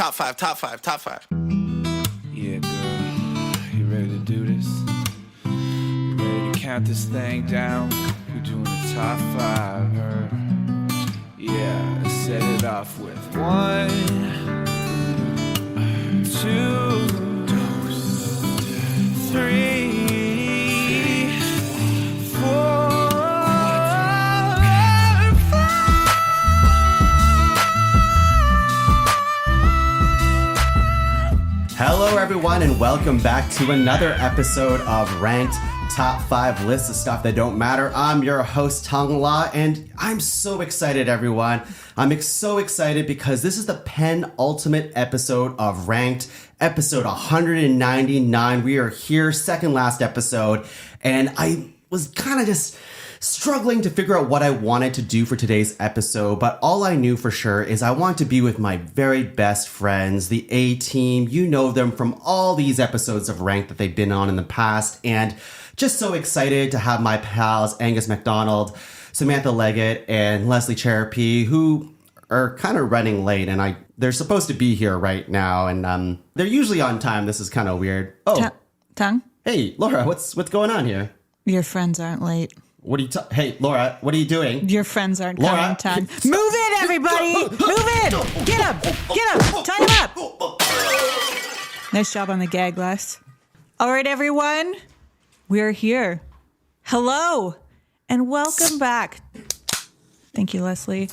top five. Yeah, girl, you ready to do this? You ready to count this thing down? We're doing the top five, her. Yeah, let's set it off with 1, 2, 3, 4. Hello, everyone, and welcome back to another episode of Ranked Top 5 Lists of Stuff That Don't Matter. I'm your host, Tuong La, and I'm so excited, everyone. I'm so excited because this is the penultimate episode of Ranked, episode 199. We are here, second last episode, and I was kind of just struggling to figure out what I wanted to do for today's episode, but all I knew for sure is I want to be with my very best friends, the A-Team. You know them from all these episodes of Rank that they've been on in the past, and just so excited to have my pals Angus MacDonald, Samantha Leggett, and Leslie Cserepy, who are kind of running late, and they're supposed to be here right now, and they're usually on time. This is kind of weird. Oh, Tuong? Hey, Laura, what's going on here? Your friends aren't late. What are you Hey, Laura, what are you doing? Your friends aren't Laura, coming, Tuong. Move it, everybody! Move it! Get up! Get up! Tie him up! Nice job on the gag, Les. All right, everyone. We're here. Hello, and welcome back. Thank you, Leslie.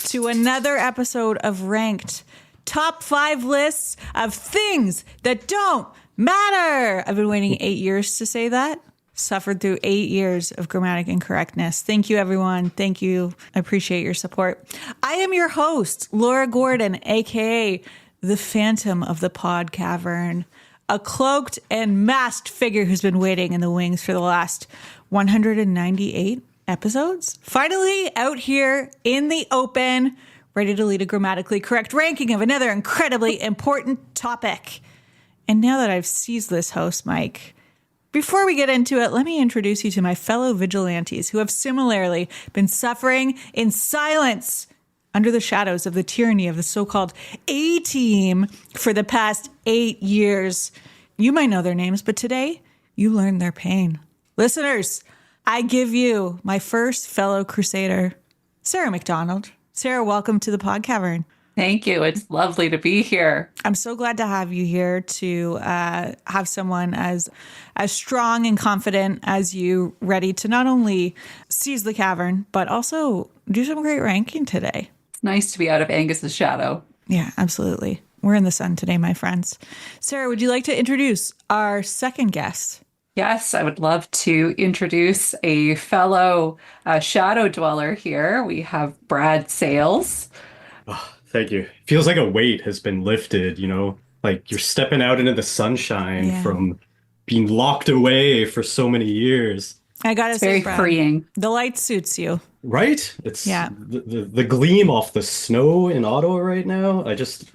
To another episode of Ranked Top 5 Lists of Things That Don't Matter. I've been waiting 8 years to say that. Suffered through 8 years of grammatic incorrectness. Thank you, everyone. Thank you. I appreciate your support. I am your host, Laura Gordon, aka the Phantom of the Pod Cavern, a cloaked and masked figure who's been waiting in the wings for the last 198 episodes. Finally out here in the open, ready to lead a grammatically correct ranking of another incredibly important topic. And now that I've seized this host mic, before we get into it, let me introduce you to my fellow vigilantes who have similarly been suffering in silence under the shadows of the tyranny of the so-called A-Team for the past 8 years. You might know their names, but today you learn their pain. Listeners, I give you my first fellow crusader, Sarah MacDonald. Sarah, welcome to the Pod Cavern. Thank you. It's lovely to be here. I'm so glad to have you here to have someone as strong and confident as you ready to not only seize the cavern, but also do some great ranking today. It's nice to be out of Angus's shadow. Yeah, absolutely. We're in the sun today, my friends. Sarah, would you like to introduce our second guest? Yes, I would love to introduce a fellow shadow dweller here. We have Brad Sales. Oh, thank you. Feels like a weight has been lifted, like you're stepping out into the sunshine from being locked away for so many years. I gotta say, very Brad, freeing. The light suits you. Right? It's the gleam off the snow in Ottawa right now. It's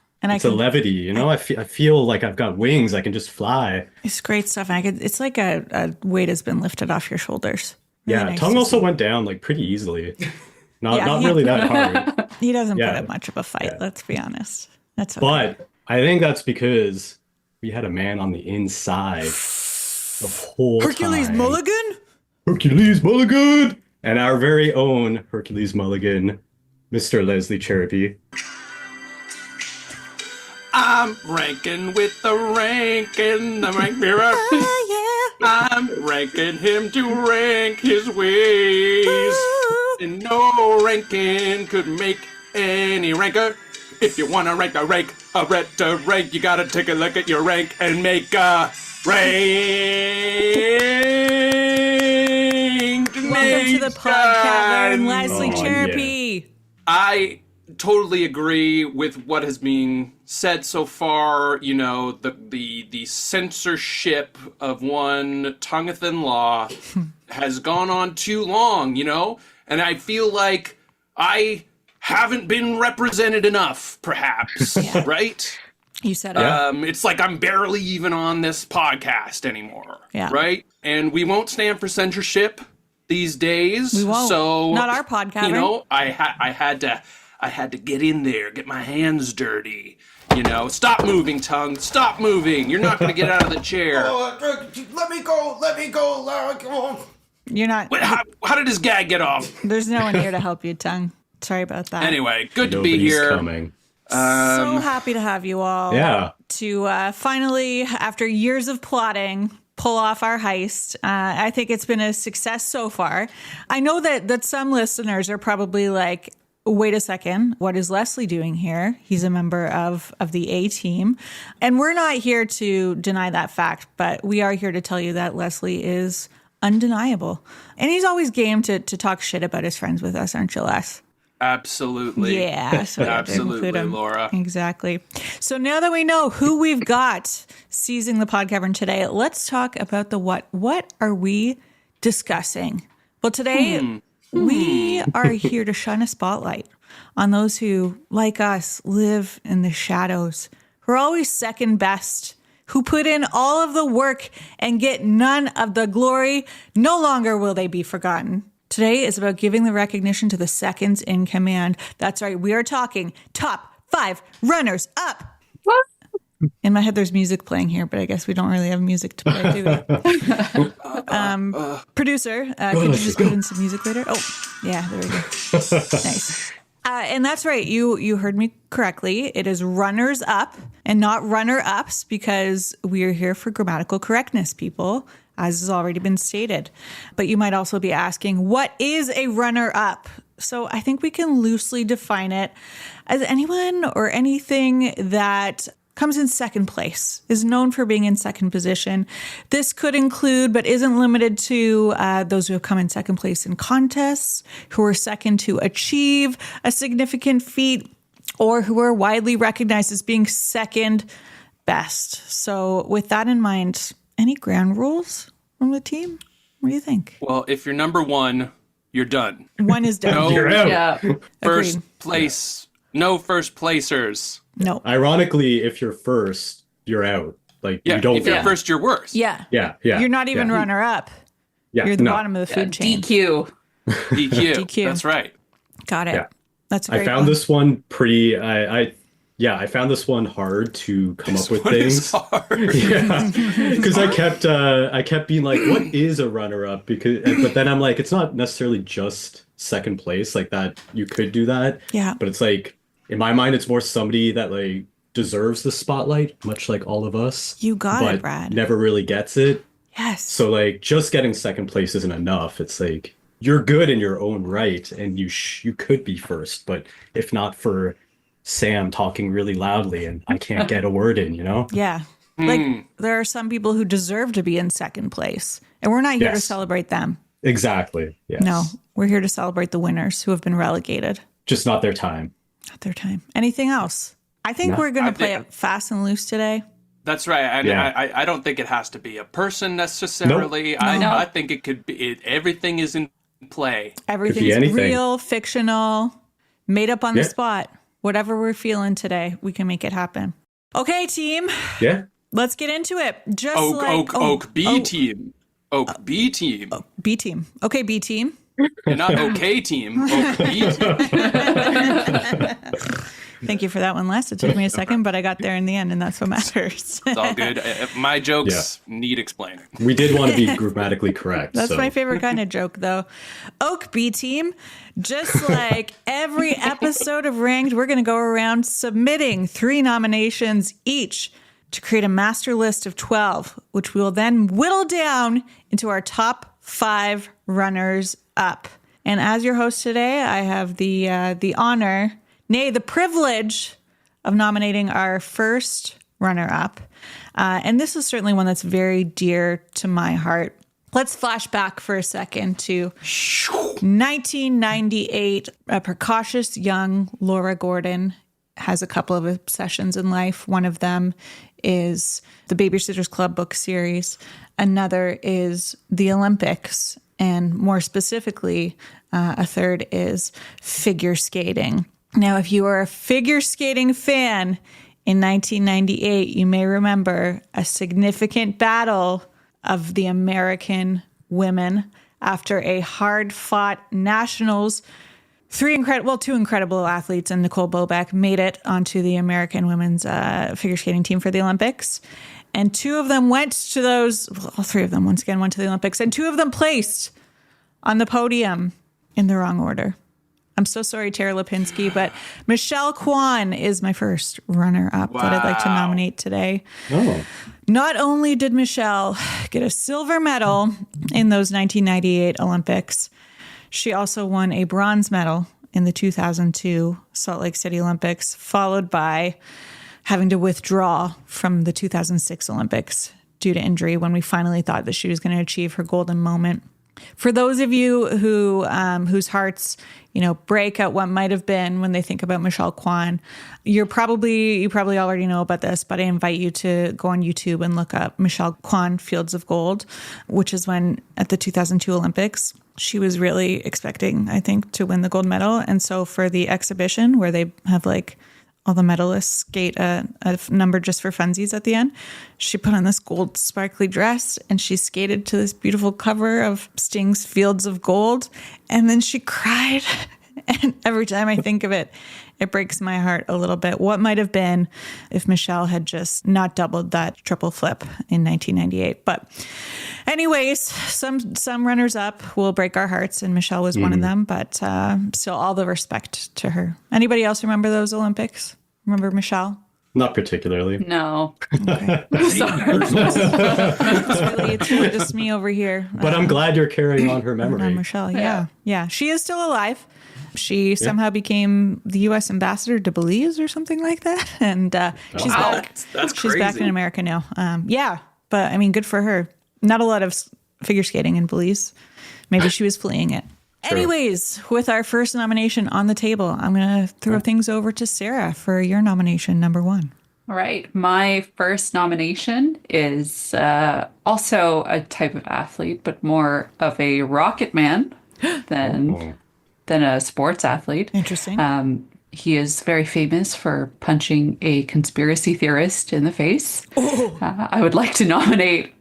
a levity, I feel like I've got wings. I can just fly. It's great stuff. It's like a weight has been lifted off your shoulders. Really nice tongue also went down like pretty easily. Not really that hard. He doesn't put up much of a fight, let's be honest. That's okay. But I think that's because we had a man on the inside the whole Hercules time. Hercules Mulligan! And our very own Hercules Mulligan, Mr. Leslie Cserepy. I'm ranking with the ranking, the rank mirror. I'm ranking him to rank his ways. And no ranking could make any ranker. If you want to rank a rank, you gotta take a look at your rank and make a rank. Welcome to the Pod Cavern, Leslie Cserepy. I totally agree with what has been said so far. The censorship of one tongueth law has gone on too long, and I feel like I haven't been represented enough, perhaps, right? You said it. It's like I'm barely even on this podcast anymore, right? And we won't stand for censorship these days. We won't. So, not our podcast. I had to get in there, get my hands dirty, You know, stop moving, Tongue. Stop moving. You're not going to get out of the chair. Let me go, Lara. You're not. Wait, how did his gag get off? There's no one here to help you, Tongue. Sorry about that. Anyway, good to be Nobody's here. coming. So happy to have you all. Yeah. To finally, after years of plotting, pull off our heist. I think it's been a success so far. I know that some listeners are probably like, wait a second, what is Leslie doing here? He's a member of the A team. And we're not here to deny that fact, but we are here to tell you that Leslie is undeniable. And he's always game to talk shit about his friends with us, aren't you, Les? Absolutely. Yeah, so we have to include Absolutely, him. Laura. Exactly. So now that we know who we've got seizing the pod cavern today, let's talk about the what. What are we discussing? Well, today we are here to shine a spotlight on those who, like us, live in the shadows, who are always second best, who put in all of the work and get none of the glory. No longer will they be forgotten. Today is about giving the recognition to the seconds in command. That's right. We are talking top 5 runners up. What? In my head, there's music playing here, but I guess we don't really have music to play, do we? Producer, could you just put in some music later? Oh, yeah, there we go. Nice. And that's right. You heard me correctly. It is runners up and not runner ups because we are here for grammatical correctness, people, as has already been stated. But you might also be asking, what is a runner up? So I think we can loosely define it as anyone or anything that comes in second place, is known for being in second position. This could include, but isn't limited to, those who have come in second place in contests, who are second to achieve a significant feat, or who are widely recognized as being second best. So with that in mind, any ground rules from the team? What do you think? Well, if you're number 1, you're done. One is done. No You're out. Yeah. first Agreed. place. No first placers. No. Ironically, if you're first, you're out. Like Yeah, you don't. if you're Yeah. first, you're worse. Yeah. Yeah. You're not even yeah. runner up. Yeah. You're the no. bottom of the food chain. DQ. DQ. DQ. That's right. Got it. Yeah. That's a I great found one. this one pretty. I found this one hard to come up with It's things. hard. Yeah, because I kept being like, what is a runner up? But then I'm like, it's not necessarily just second place like that. You could do that. Yeah. But it's like, in my mind, it's more somebody that like deserves the spotlight, much like all of us. You got but it, Brad. never really gets it. Yes. So like, just getting second place isn't enough. It's like you're good in your own right, and you could be first, but if not for Sam talking really loudly and I can't get a word in, you know? Yeah. Like there are some people who deserve to be in second place, and we're not here to Yes. celebrate them. Exactly. Yes. No, we're here to celebrate the winners who have been relegated. Just not their time. Not their time. Anything else? I think No. we're going I to play think- it fast and loose today. That's right. And Yeah. I don't think it has to be a person necessarily. Nope. I think it could be. Everything is in play. Everything's anything. real, fictional, made up on the Yeah. spot. Whatever we're feeling today, we can make it happen. Okay, team, Yeah. let's get into it. Just Oak B team. Oak B team. B team. Okay, B team. And not OK team. Oak B team. Thank you for that one, Les. It took me a second, but I got there in the end, and that's what matters. It's all good. My jokes need explaining. We did want to be grammatically correct. That's so. my favorite kind of joke, though. Oak B team, just like every episode of Ranked, we're going to go around submitting 3 nominations each to create a master list of 12, which we will then whittle down into our top 5 runners up. And as your host today, I have the honor, nay, the privilege of nominating our first runner-up. And this is certainly one that's very dear to my heart. Let's flash back for a second to 1998. A precocious young Laura Gordon has a couple of obsessions in life. One of them is the Babysitters Club book series. Another is the Olympics. And more specifically, a third is figure skating. Now, if you are a figure skating fan in 1998, you may remember a significant battle of the American women after a hard-fought nationals two incredible athletes and Nicole Bobeck made it onto the American women's figure skating team for the Olympics. And two of them went to all three of them once again went to the Olympics, and two of them placed on the podium in the wrong order. I'm so sorry, Tara Lipinski, but Michelle Kwan is my first runner-up that I'd like to nominate today. Oh. Not only did Michelle get a silver medal in those 1998 Olympics, she also won a bronze medal in the 2002 Salt Lake City Olympics, followed by having to withdraw from the 2006 Olympics due to injury when we finally thought that she was going to achieve her golden moment. For those of you who whose hearts, break at what might have been when they think about Michelle Kwan, you probably already know about this, but I invite you to go on YouTube and look up Michelle Kwan Fields of Gold, which is when at the 2002 Olympics, she was really expecting, I think, to win the gold medal. And so for the exhibition where they have all the medalists skate a number just for funsies at the end, she put on this gold sparkly dress and she skated to this beautiful cover of Sting's Fields of Gold. And then she cried. And every time I think of it, it breaks my heart a little bit. What might have been if Michelle had just not doubled that triple flip in 1998. But anyways, some runners up will break our hearts, and Michelle was one of them. But still, all the respect to her. Anybody else remember those Olympics? Remember Michelle? Not particularly. No. Okay. Sorry. It's really just me over here. But I'm glad you're carrying on her memory. Michelle, yeah. She is still alive. She somehow became the U.S. ambassador to Belize or something like that. And she's back. That's She's crazy. back in America now. But I mean, good for her. Not a lot of figure skating in Belize. Maybe she was fleeing it. True. Anyways, with our first nomination on the table, I'm going to throw things over to Sarah for your nomination, number 1. All right. My first nomination is also a type of athlete, but more of a rocket man than a sports athlete. Interesting. He is very famous for punching a conspiracy theorist in the face. I would like to nominate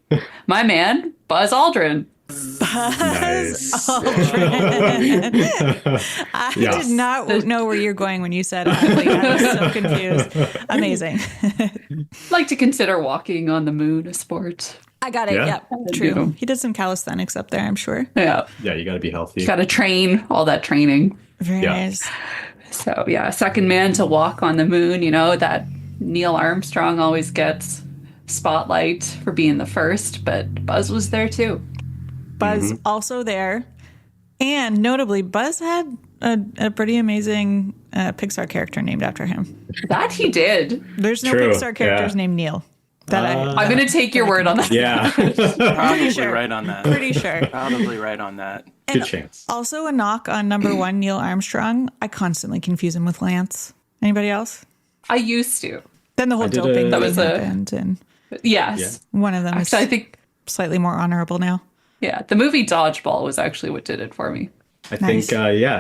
my man, Buzz Aldrin. Nice. I did not know where you're going when you said athlete. I was so confused. Amazing. Like to consider walking on the moon a sport. I got it. Yeah. Yep. True. He did some calisthenics up there, I'm sure. Yeah. Yeah, you got to be healthy. Got to train, all that training. Very nice. So, yeah, second man to walk on the moon, that Neil Armstrong always gets spotlight for being the first, but Buzz was there too. Buzz also there. And notably, Buzz had a pretty amazing Pixar character named after him. That he did. There's no True, Pixar characters named Neil. I'm going to take your word on that. Yeah. Probably sure. right on that. Pretty sure. Probably right on that. Good chance. Also a knock on number 1, Neil Armstrong. I constantly confuse him with Lance. Anybody else? I used to. Then the whole did doping That thing was happened, and Yes. one of them is Actually, I think, slightly more honorable now. the movie Dodgeball was actually what did it for me. I Nice. think,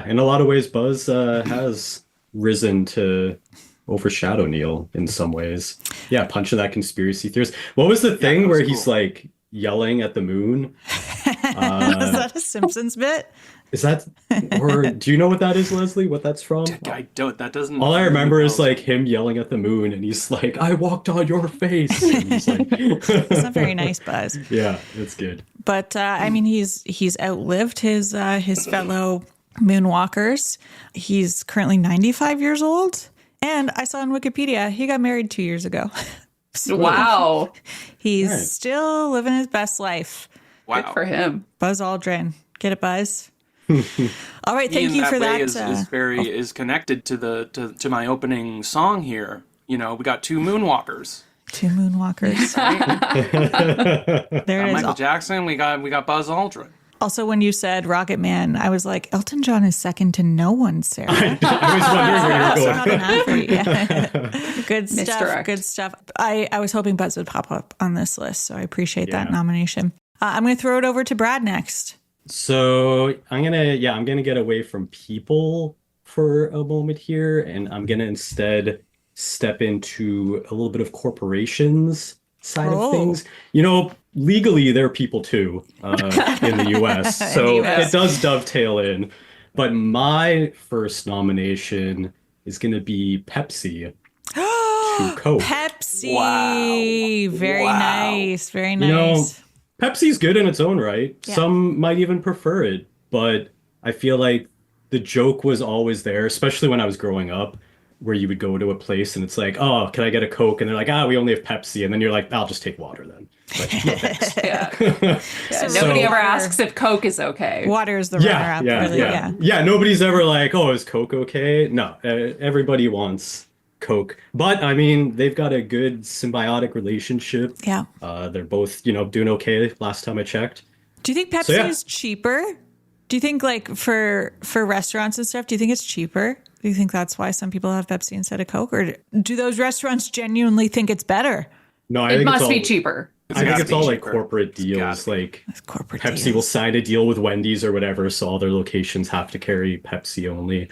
in a lot of ways, Buzz has risen to overshadow Neil in some ways. Yeah, punching that conspiracy theorist. What was the thing that was where he's cool. like yelling at the moon? Was that a Simpsons bit? Is that, or do you know what that is, Leslie? What that's from? I don't. That doesn't. All I remember is like him yelling at the moon, and he's like, "I walked on your face." And he's like, It's not very nice, Buzz. yeah, it's good. But I mean, he's outlived his fellow moonwalkers. He's currently 95 years old, and I saw on Wikipedia he got married 2 years ago. So Wow. he's Right. still living his best life. Wow. Good for him. Buzz Aldrin, get it, Buzz? All right, thank In you that for way that. is connected to my opening song here. We got 2 moonwalkers. 2 moonwalkers. There it is. Michael Jackson. We got Buzz Aldrin. Also, when you said Rocket Man, I was like, Elton John is second to no one, Sarah. I was wondering where you were Not going. an athlete. Yeah. Good stuff. Misdirect. Good stuff. I was hoping Buzz would pop up on this list, so I appreciate that Yeah. nomination. I'm going to throw it over to Brad next. So I'm gonna get away from people for a moment here, and I'm gonna instead step into a little bit of corporations side Oh. of things. Legally they're people too in the US, so US. it does dovetail in. But my first nomination is going to be Pepsi to Coke. Pepsi. Wow. Very Wow. nice. Very You know, nice. Pepsi's good in its own right. Yeah. Some might even prefer it, but I feel like the joke was always there, especially when I was growing up, where you would go to a place and it's like, oh, can I get a Coke? And they're like, we only have Pepsi. And then you're like, I'll just take water then. Like, no thanks. Yeah. Nobody ever asks if Coke is okay. Water is the runner-up. Really. Yeah, nobody's ever like, oh, is Coke okay? No, everybody wants Coke. But I mean, they've got a good symbiotic relationship. Yeah. They're both, doing okay last time I checked. Do you think Pepsi is cheaper? Do you think like for restaurants and stuff, do you think it's cheaper? Do you think that's why some people have Pepsi instead of Coke? Or do those restaurants genuinely think it's better? No, I It think must be cheaper. I think it's all like cheaper. corporate deals. Like It's corporate Pepsi deals. will sign a deal with Wendy's or whatever, so all their locations have to carry Pepsi only.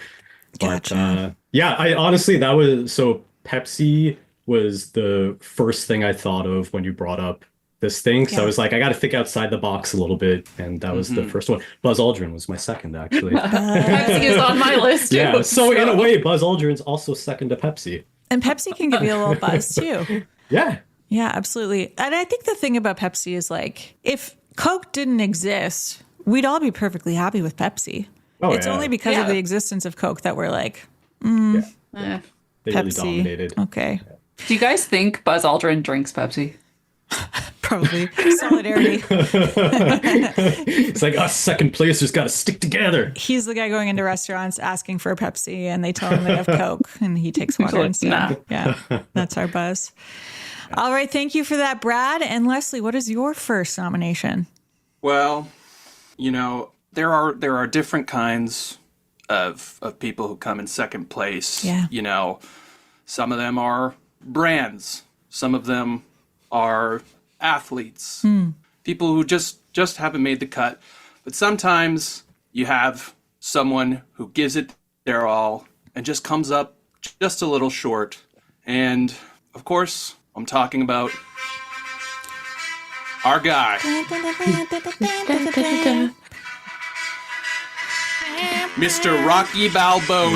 But Gotcha. I honestly Pepsi was the first thing I thought of when you brought up this thing. So I was like, I got to think outside the box a little bit, and that was the first one. Buzz Aldrin was my second, actually. Pepsi is on my list too. Yeah, so in a way, Buzz Aldrin's also second to Pepsi. And Pepsi can give you a little buzz too. Yeah. Yeah, absolutely. And I think the thing about Pepsi is like, if Coke didn't exist, we'd all be perfectly happy with Pepsi. Oh, It's yeah. only because of Yeah. the existence of Coke that we're like, They really Pepsi. dominated. Okay. Do you guys think Buzz Aldrin drinks Pepsi? Probably. Solidarity. It's like us second placers got to stick together. He's the guy going into restaurants asking for a Pepsi and they tell him they have Coke and he takes water like, instead. nah. Yeah, that's our buzz. All right. Thank you for that, Brad. And Leslie, what is your first nomination? Well, there are different kinds of people who come in second place. Yeah. Some of them are brands. Some of them are athletes. People who just haven't made the cut. But sometimes you have someone who gives it their all and just comes up just a little short. And of course, I'm talking about our guy, Mr. Rocky Balboa.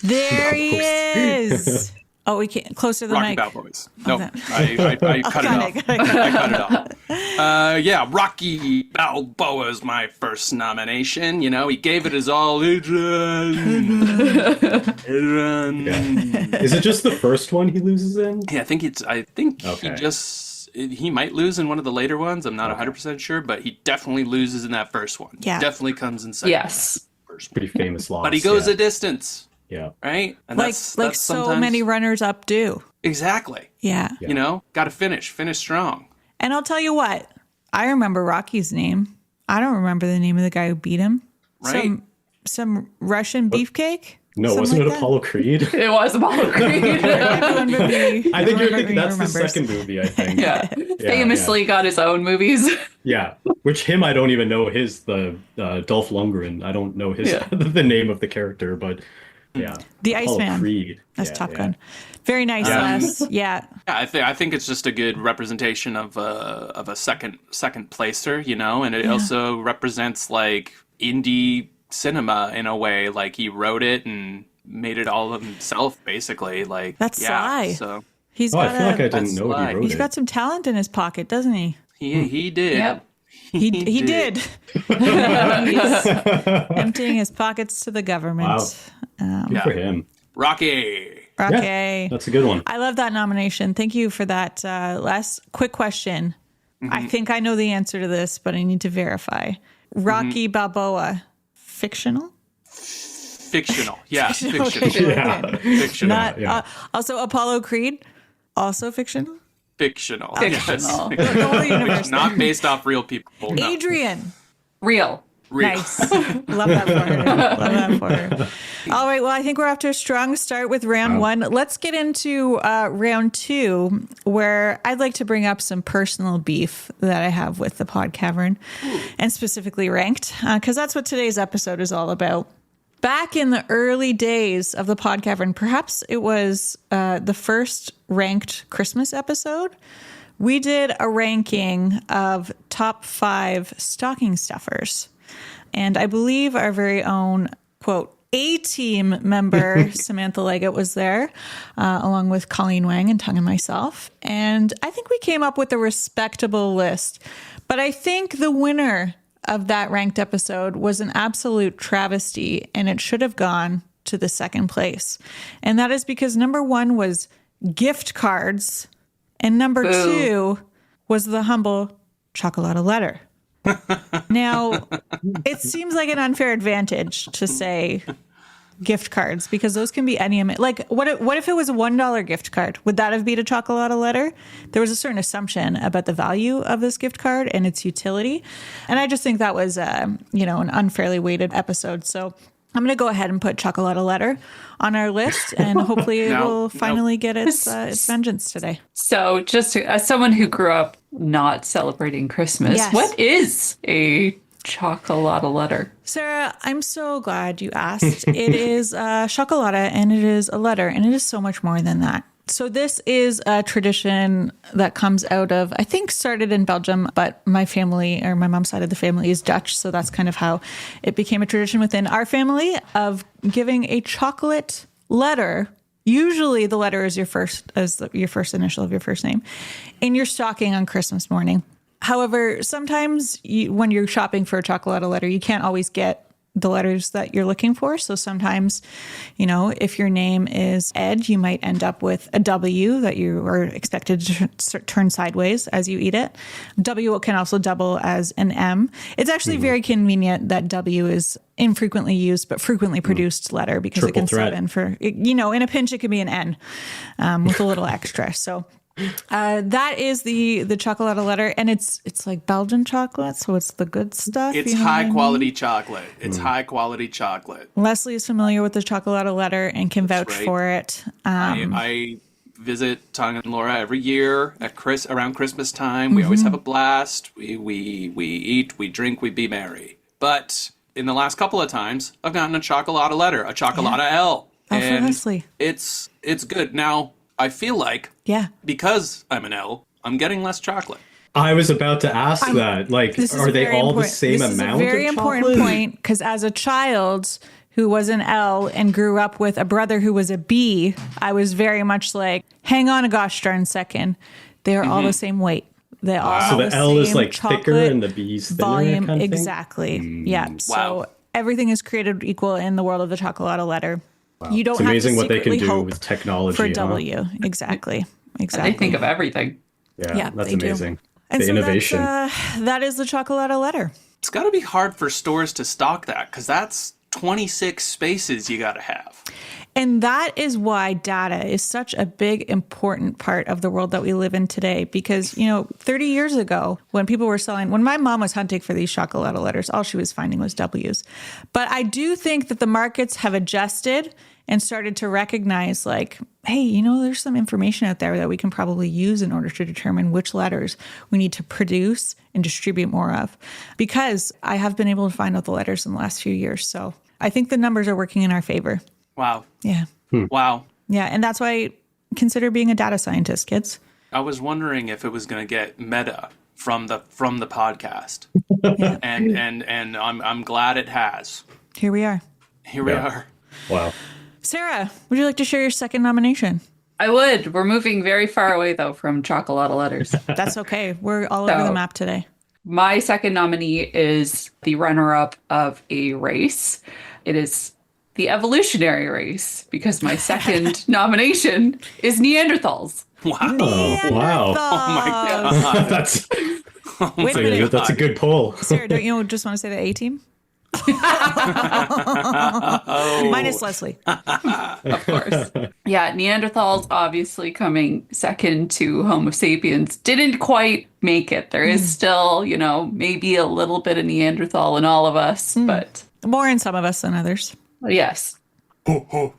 There he is. Oh, we can't. Closer to the Rocky mic. Balboa. No, Okay. I cut it off. Got it. I cut it off. Yeah, Rocky Balboa is my first nomination. He gave it his all. Adrian. Is it just the first one he loses in? Yeah, I think Okay. he might lose in one of the later ones. I'm not 100% sure, but he definitely loses in that first one. Yeah. Definitely comes in second. Yes. First. Pretty famous loss. But he goes yeah. a distance, Yeah. right? And Like that's so sometimes- many runners up do. Exactly. Yeah. Got to finish strong. And I'll tell you what, I remember Rocky's name. I don't remember the name of the guy who beat him. Right. Some Russian beefcake? No, Something wasn't like it that? Apollo Creed? It was Apollo Creed. Everyone would be- I think you're everyone thinking that's the remembers. second movie, I think. Yeah. Famously got his own movies. Yeah. Which him, I don't even know the Dolph Lundgren. I don't know his Yeah. the name of the character, but yeah. The Apollo Iceman. Creed. That's Yeah, Top yeah. Gun. Very nice, Les. Yeah. Yeah, I think it's just a good representation of a second placer, and it also represents like indie cinema in a way. Like he wrote it and made it all of himself, basically. Like That's Sly. So He's Oh, I got feel like I a, didn't know Sly. he wrote he's it. got some talent in his pocket, doesn't he? he did. Yep. He did. did. He's emptying his pockets to the government. Wow. Good for him. Rocky. Rocky. Yeah, that's a good one. I love that nomination. Thank you for that, Les. Quick question. I think I know the answer to this, but I need to verify. Rocky Balboa, fictional? Fictional. Yeah, Fictional, fictional. okay. Yeah. Fictional. Not yeah. also Apollo Creed, also fictional. Fictional. Fictional. Yes. The whole universe. Not based off real people. No. Adrian. Real. Real. Nice. Love that for her. Love that for her. All right. Well, I think we're off to a strong start with round one. Let's get into round two, where I'd like to bring up some personal beef that I have with the Pod Cavern, and specifically Ranked, because that's what today's episode is all about. Back in the early days of the Pod Cavern, perhaps it was the first Ranked Christmas episode, we did a ranking of top 5 stocking stuffers. And I believe our very own, quote, A-team member, Samantha Leggett, was there, along with Colleen Wang and Tuong and myself. And I think we came up with a respectable list. But I think the winner of that ranked episode was an absolute travesty, and it should have gone to the second place. And that is because number 1 was gift cards, and number 2 was the humble chocolate letter. Now, it seems like an unfair advantage to say gift cards, because those can be any amount. Like, what if it was a $1 gift card? Would that have been a chocolate letter? There was a certain assumption about the value of this gift card and its utility. And I just think that was, an unfairly weighted episode. So I'm going to go ahead and put chocolate letter on our list, and hopefully it will finally get its vengeance today. So just as someone who grew up not celebrating Christmas, Yes. What is a chocolate letter? Sarah, I'm so glad you asked. It is chocolate, and it is a letter, and it is so much more than that. So this is a tradition that comes out of, I think, started in Belgium, but my family, or my mom's side of the family, is Dutch. So that's kind of how it became a tradition within our family of giving a chocolate letter. Usually the letter is your first initial of your first name in your stocking on Christmas morning. However, sometimes when you're shopping for a chocolate letter, you can't always get the letters that you're looking for. So sometimes, if your name is Ed, you might end up with a W that you are expected to turn sideways as you eat it. W can also double as an M. It's actually very convenient that W is infrequently used but frequently produced letter, because Triple it can threat. sub in for, in a pinch, it can be an N with a little extra. So that is the chocolate letter, and it's like Belgian chocolate, so it's the good stuff. It's you know what I high mean? quality chocolate. It's high quality chocolate. Leslie is familiar with the chocolate letter and can vouch right. for it. I visit Tuong and Laura every year at around Christmas time. We always have a blast. We eat, we drink, we be merry. But in the last couple of times, I've gotten a chocolate letter, a chocolate L. Oh, for and Leslie. It's good. Now, I feel like because I'm an L, I'm getting less chocolate. I was about to ask that. Like, This is are they very all the important. same This amount is a very of important chocolate? point, because as a child who was an L and grew up with a brother who was a B, I was very much like, hang on a gosh darn second. They are all the same weight. They all So have the L is same like thicker chocolate and the B is thinner, volume. kind of thing? Exactly. Yeah. Wow. So everything is created equal in the world of the chocolate letter. You don't It's amazing have to what they can secretly do hope with technology. for huh? W. Exactly. They think of everything. Yeah, that's they do. amazing. And The so innovation. that is the chocolate letter. It's got to be hard for stores to stock that, because that's 26 spaces you got to have. And that is why data is such a big, important part of the world that we live in today. Because, 30 years ago, when my mom was hunting for these chocolate letters, all she was finding was W's. But I do think that the markets have adjusted and started to recognize, like, hey, there's some information out there that we can probably use in order to determine which letters we need to produce and distribute more of. Because I have been able to find out the letters in the last few years. So I think the numbers are working in our favor. Wow. Yeah. Wow. Yeah. And that's why consider being a data scientist, kids. I was wondering if it was going to get meta from the podcast. Yeah. And I'm glad it has. Here we are. Here we are. Wow. Sarah, would you like to share your second nomination? I would. We're moving very far away, though, from chocolate letters. That's okay. We're all over the map today. My second nominee is the runner-up of a race. It is the evolutionary race, because my second nomination is Neanderthals. Wow. Oh, wow. Oh my God. That's Wait a minute. that's a good pull. Sarah, don't you just want to say the A-team? Minus Leslie. Of course. Yeah, Neanderthals obviously coming second to Homo sapiens didn't quite make it. There is still, maybe a little bit of Neanderthal in all of us, but More in some of us than others. yes.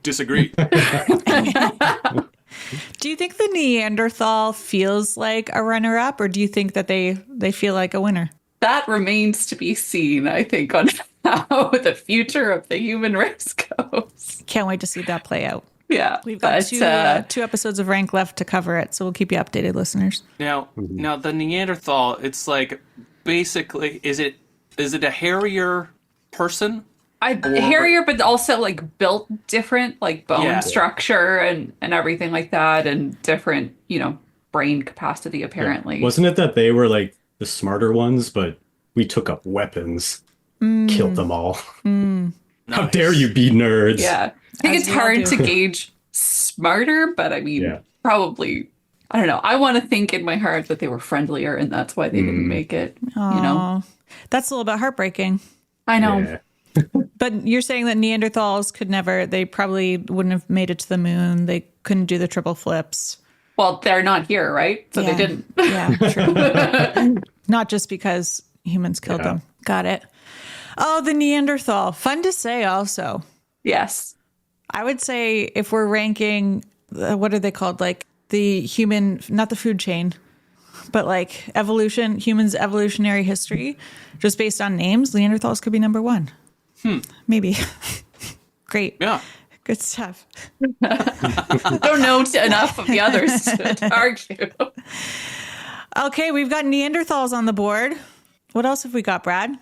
Disagree. Do you think the Neanderthal feels like a runner-up, or do you think that they feel like a winner? That remains to be seen, I think, on how the future of the human race goes. Can't wait to see that play out. Yeah. We've got but, two episodes of Rank left to cover it, so we'll keep you updated, listeners. Now the Neanderthal, it's like, basically, is it a hairier person. Hairier, but also like built different, like bone structure and everything like that, and different, brain capacity apparently. Yeah. Wasn't it that they were like the smarter ones, but we took up weapons, killed them all? How dare you be nerds? Yeah, I think it's hard to gauge smarter, but I mean, probably. I don't know. I want to think in my heart that they were friendlier, and that's why they didn't make it. That's a little bit heartbreaking. I know. Yeah. But you're saying that Neanderthals could never, they probably wouldn't have made it to the moon. They couldn't do the triple flips. Well, they're not here, right? So they didn't. Yeah, true. Not just because humans killed them. Got it. Oh, the Neanderthal. Fun to say also. Yes. I would say if we're ranking, what are they called? Like the human, not the food chain, but like evolution, humans' evolutionary history, just based on names, Neanderthals could be number one. Maybe. Great. Yeah. Good stuff. I don't know enough of the others to argue. Okay, we've got Neanderthals on the board. What else have we got, Brad?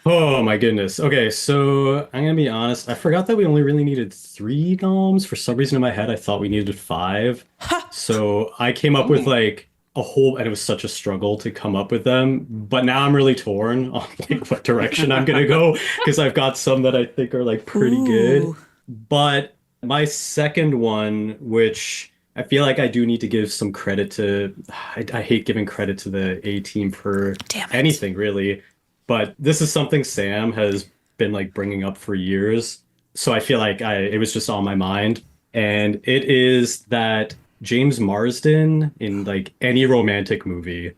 Oh my goodness. Okay, so I'm gonna be honest. I forgot that we only really needed 3 noms. For some reason in my head, I thought we needed 5. So I came up with like a whole, and it was such a struggle to come up with them. But now I'm really torn on like what direction I'm gonna go, because I've got some that I think are like pretty good. But my second one, which I feel like I do need to give some credit to, I hate giving credit to the A team for anything really, but this is something Sam has been like bringing up for years. So I feel like it was just on my mind. And it is that James Marsden in like any romantic movie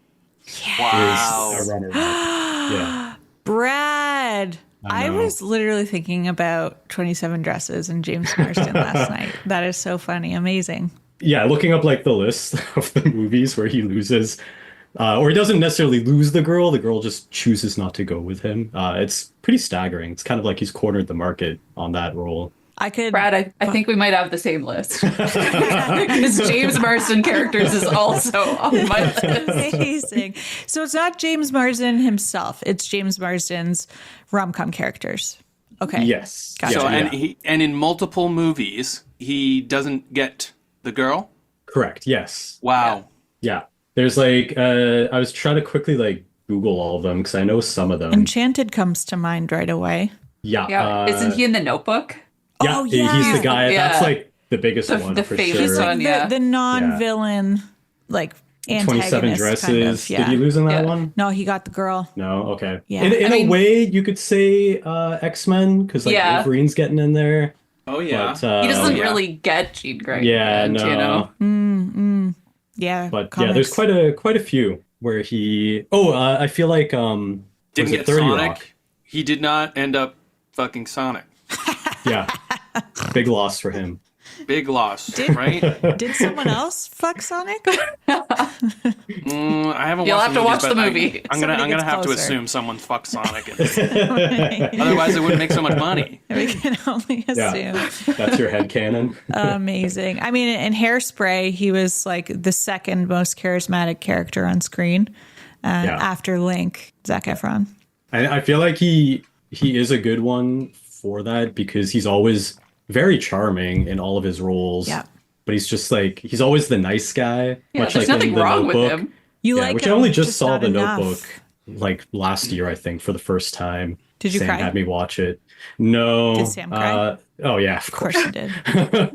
is a runner-up. Yeah. Brad. I was literally thinking about 27 Dresses and James Marsden last night. That is so funny. Amazing. Yeah, looking up like the list of the movies where he loses, or he doesn't necessarily lose the girl just chooses not to go with him. It's pretty staggering. It's kind of like he's cornered the market on that role. Brad, I think we might have the same list. Because James Marsden characters is also on my list. Amazing. So it's not James Marsden himself. It's James Marsden's rom-com characters. Okay. Yes. Gotcha. So and in multiple movies, he doesn't get the girl? Correct. Yes. Wow. Yeah. There's like, I was trying to quickly like Google all of them because I know some of them. Enchanted comes to mind right away. Yeah. Yeah. Isn't he in The Notebook? Yeah, Oh, yeah. He's the guy. Yeah. That's like the biggest one the for famous sure. one. The non-villain, like, antagonist 27 Dresses. kind of, yeah. Did he lose in that one? No, he got the girl. No. Okay. Yeah. In a way, you could say X-Men because like Wolverine's getting in there. Oh yeah. But, He doesn't really get Jean Grey. Yeah. And, No. Yeah. But comics. yeah, there's quite a few where he. Oh, I feel like Didn't was it get 30 Sonic. Rock? He did not end up fucking Sonic. Yeah. Big loss for him. Big loss, right? Did someone else fuck Sonic? I haven't. You'll watched have to watch the but movie. I'm Somebody gonna gets have to closer. assume someone fucked Sonic. Otherwise, it wouldn't make so much money. We can only assume. Yeah. That's your headcanon. Amazing. I mean, in Hairspray, he was like the second most charismatic character on screen after Link, Zac Efron. I feel like he is a good one for that because he's always very charming in all of his roles. Yeah. But he's just like he's always the nice guy. Yeah, much there's like nothing in The wrong Notebook. with him. You like which him, I only just saw not The enough. Notebook like last year, I think, for the first time. Did you Sam cry? had me watch it. No. Did Sam cry? Oh yeah, of Of course course. he did.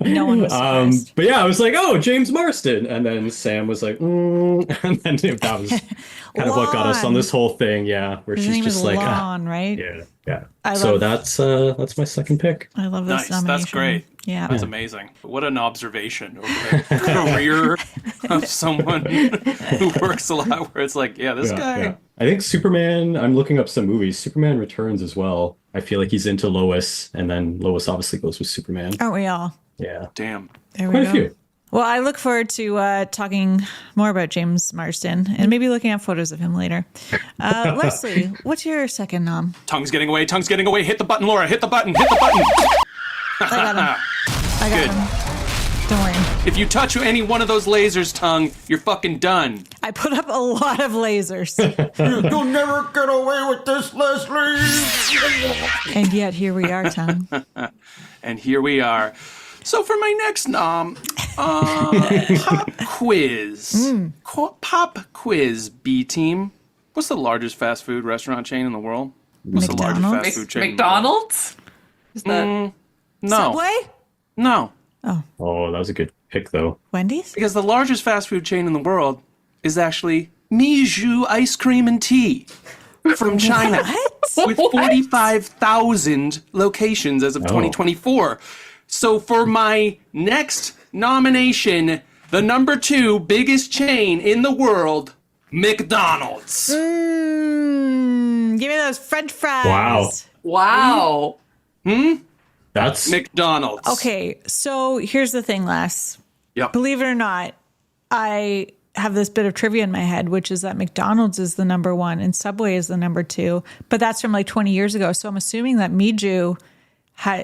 No one was surprised. But yeah, I was like, oh, James Marsden. And then Sam was like, and then that was kind of what got us on this whole thing. Yeah. Where His she's name just is like, Lon, right? yeah. I So love- that's my second pick. I love this Nice. nomination. That's great. Yeah. That's amazing. What an observation over the career of someone who works a lot. Where it's like, this guy. Yeah. I think Superman, I'm looking up some movies. Superman Returns as well. I feel like he's into Lois, and then Lois obviously goes with Superman. Aren't we all? Yeah. Damn. There we Quite go. a few. Well, I look forward to talking more about James Marsden and maybe looking at photos of him later. Leslie, what's your second nom? Tongue's getting away. Tongue's getting away. Hit the button, Laura. Hit the button. Hit the button. I got him. Good. Don't worry. If you touch any one of those lasers, Tongue, you're fucking done. I put up a lot of lasers. You'll never get away with this, Leslie. And yet here we are, Tongue. And here we are. So for my next pop quiz. Pop quiz, B team. What's the largest fast food restaurant chain in the world? What's the largest McDonald's? fast food chain? McDonald's? Is that No. Subway? No. Oh, that was a good pick, though. Wendy's? Because the largest fast food chain in the world is actually Miju Ice Cream and Tea from China. What? With 45,000 locations as of 2024. So for my next nomination, the number 2 biggest chain in the world, McDonald's. Give me those French fries. Wow. wow. That's McDonald's. Okay, so here's the thing, Les. Yep. Believe it or not, I have this bit of trivia in my head, which is that McDonald's is the number 1 and Subway is the number 2. But that's from like 20 years ago. So I'm assuming that Miju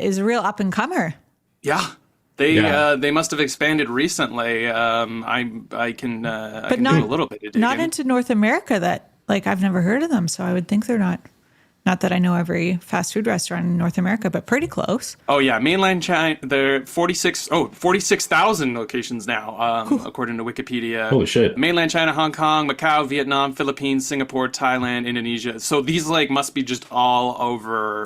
is a real up and comer. Yeah. They must have expanded recently. I can do a little bit of digging. Not into North America. That like I've never heard of them, so I would think they're not. Not that I know every fast food restaurant in North America, but pretty close. Oh yeah, mainland China. There are 46,000 locations now, according to Wikipedia. Holy shit. Mainland China, Hong Kong, Macau, Vietnam, Philippines, Singapore, Thailand, Indonesia. So these like must be just all over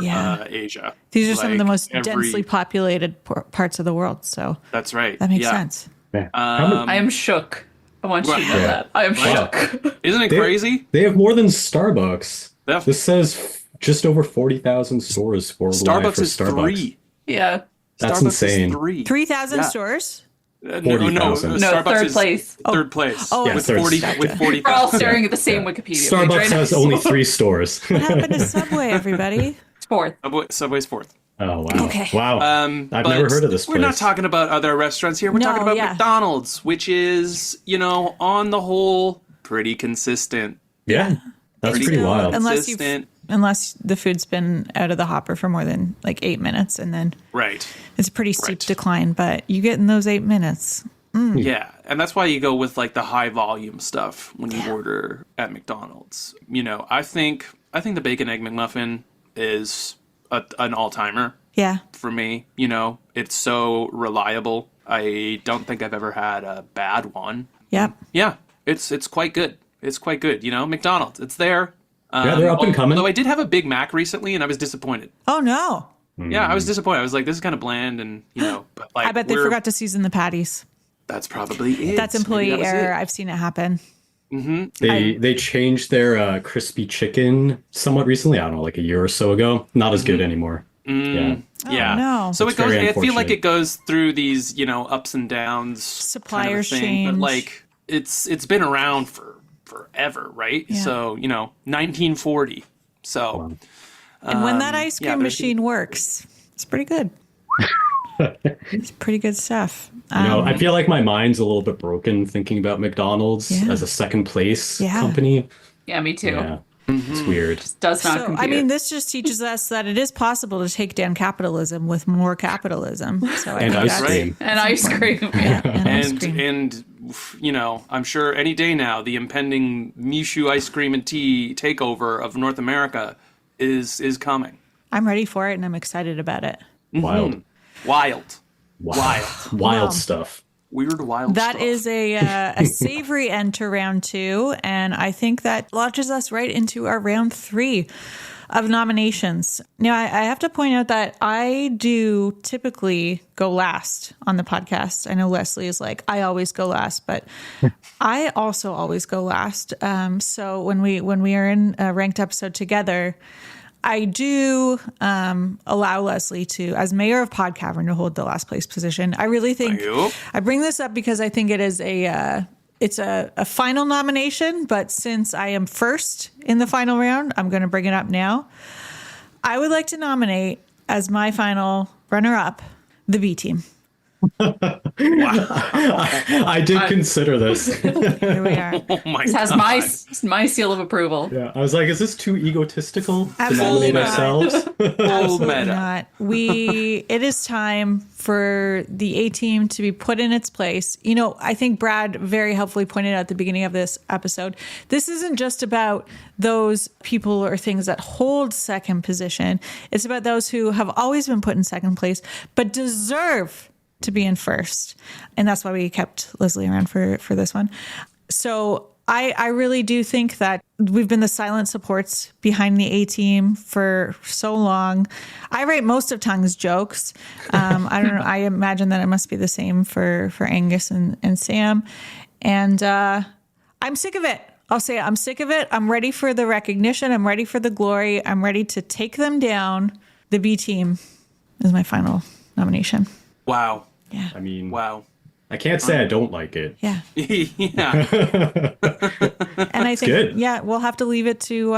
Asia. These are some of the Like, most densely populated parts of the world. So That's right. that makes Yeah. sense. man. I am shook. I want you to know that. I am shook. Isn't it crazy? They have more than Starbucks. Yeah. This says just over 40,000 stores worldwide Starbucks for is Starbucks. 3. Yeah. That's Starbucks insane. Is 3. 3,000 Yeah. stores? No, 40,000. No, Starbucks third is place. Third place. Oh, Yeah, with third. 40,000. We're all staring at the same Wikipedia page Starbucks right now. has only 3 stores. What happened to Subway, everybody? Fourth. Subway's 4th. Oh, wow. Okay. Wow. I've never heard of this place. We're not talking about other restaurants here. We're No, talking about yeah. McDonald's, which is, on the whole, pretty consistent. Yeah. That's pretty wild. Unless the food's been out of the hopper for more than like 8 minutes, and then Right. it's a pretty steep Right. decline. But you get in those 8 minutes. Yeah, and that's why you go with like the high volume stuff when you order at McDonald's. I think the bacon egg McMuffin is an all timer Yeah. for me. It's so reliable. I don't think I've ever had a bad one. Yep. Yeah, it's quite good. It's quite good. McDonald's, it's there. Yeah, they're up and coming. Although I did have a Big Mac recently, and I was disappointed. Oh no. Yeah, I was disappointed. I was like, this is kind of bland, and but like I bet they forgot to season the patties. That's probably it. That's Maybe employee that was error. it. I've seen it happen. They changed their crispy chicken somewhat recently. I don't know, like a year or so ago. Not as good anymore. Yeah. Yeah. no. So It's it goes. very I feel like unfortunate. it goes through these, ups and downs. Suppliers thing, change. But like it's been around for forever, right? Yeah. So 1940. So And when that ice yeah, cream but machine works, it's pretty good. It's pretty good stuff. I feel like my mind's a little bit broken thinking about McDonald's Yeah. as a second place Yeah. company. Yeah, me too. Yeah. It's weird. Does not So, compute. I mean, this just teaches us that it is possible to take down capitalism with more capitalism. So I And think ice that's- cream. and ice cream. Yeah. And ice cream. and I'm sure any day now the impending Mishu ice cream and tea takeover of North America is coming. I'm ready for it, and I'm excited about it. Wild. Wild. Wild stuff. Weird wild That stuff. is a savory end to round 2, and I think that launches us right into our round 3 of nominations. Now, I have to point out that I do typically go last on the podcast. I know Leslie is like, I always go last, but I also always go last. So when we are in a ranked episode together, I do allow Leslie to, as mayor of Pod Cavern, to hold the last place position. I really think Thank you. I bring this up because I think it is it's a final nomination, but since I am first in the final round, I'm going to bring it up now. I would like to nominate as my final runner-up the B team. I did consider this. Here we are. Oh my This has god. my seal of approval. Yeah, I was like, is this too egotistical to Absolutely nominate not. ourselves? Full Absolutely meta. not. It is time for the A team to be put in its place. You know, I think Brad very helpfully pointed out at the beginning of this episode, this isn't just about those people or things that hold second position. It's about those who have always been put in second place, but deserve to be in first. And that's why we kept Leslie around for this one. So I really do think that we've been the silent supports behind the A team for so long. I write most of Tuong's jokes. I don't know. I imagine that it must be the same for Angus and Sam. And I'm sick of it. I'll say I'm sick of it. I'm ready for the recognition. I'm ready for the glory. I'm ready to take them down. The B team is my final nomination. Wow. Yeah. I mean, Wow. I can't say I don't like it. Yeah. Yeah. And I think, good. yeah, we'll have to leave it to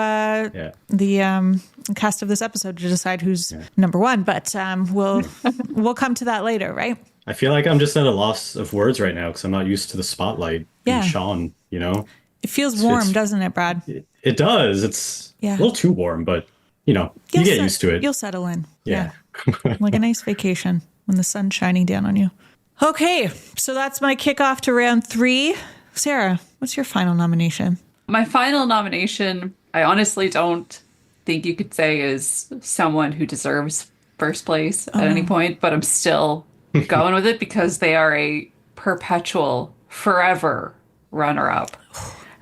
the cast of this episode to decide who's number one. But we'll come to that later, right? I feel like I'm just at a loss of words right now because I'm not used to the spotlight Yeah. being shone, you know? It feels warm, it's- doesn't it, Brad? It does. It's Yeah. a little too warm, but, you know, you get used to it. You'll settle in. Yeah. Like a nice vacation when the sun's shining down on you. Okay, so that's my kickoff to round 3. Sarah, what's your final nomination? My final nomination, I honestly don't think you could say is someone who deserves first place at any point, but I'm still going with it because they are a perpetual, forever runner-up.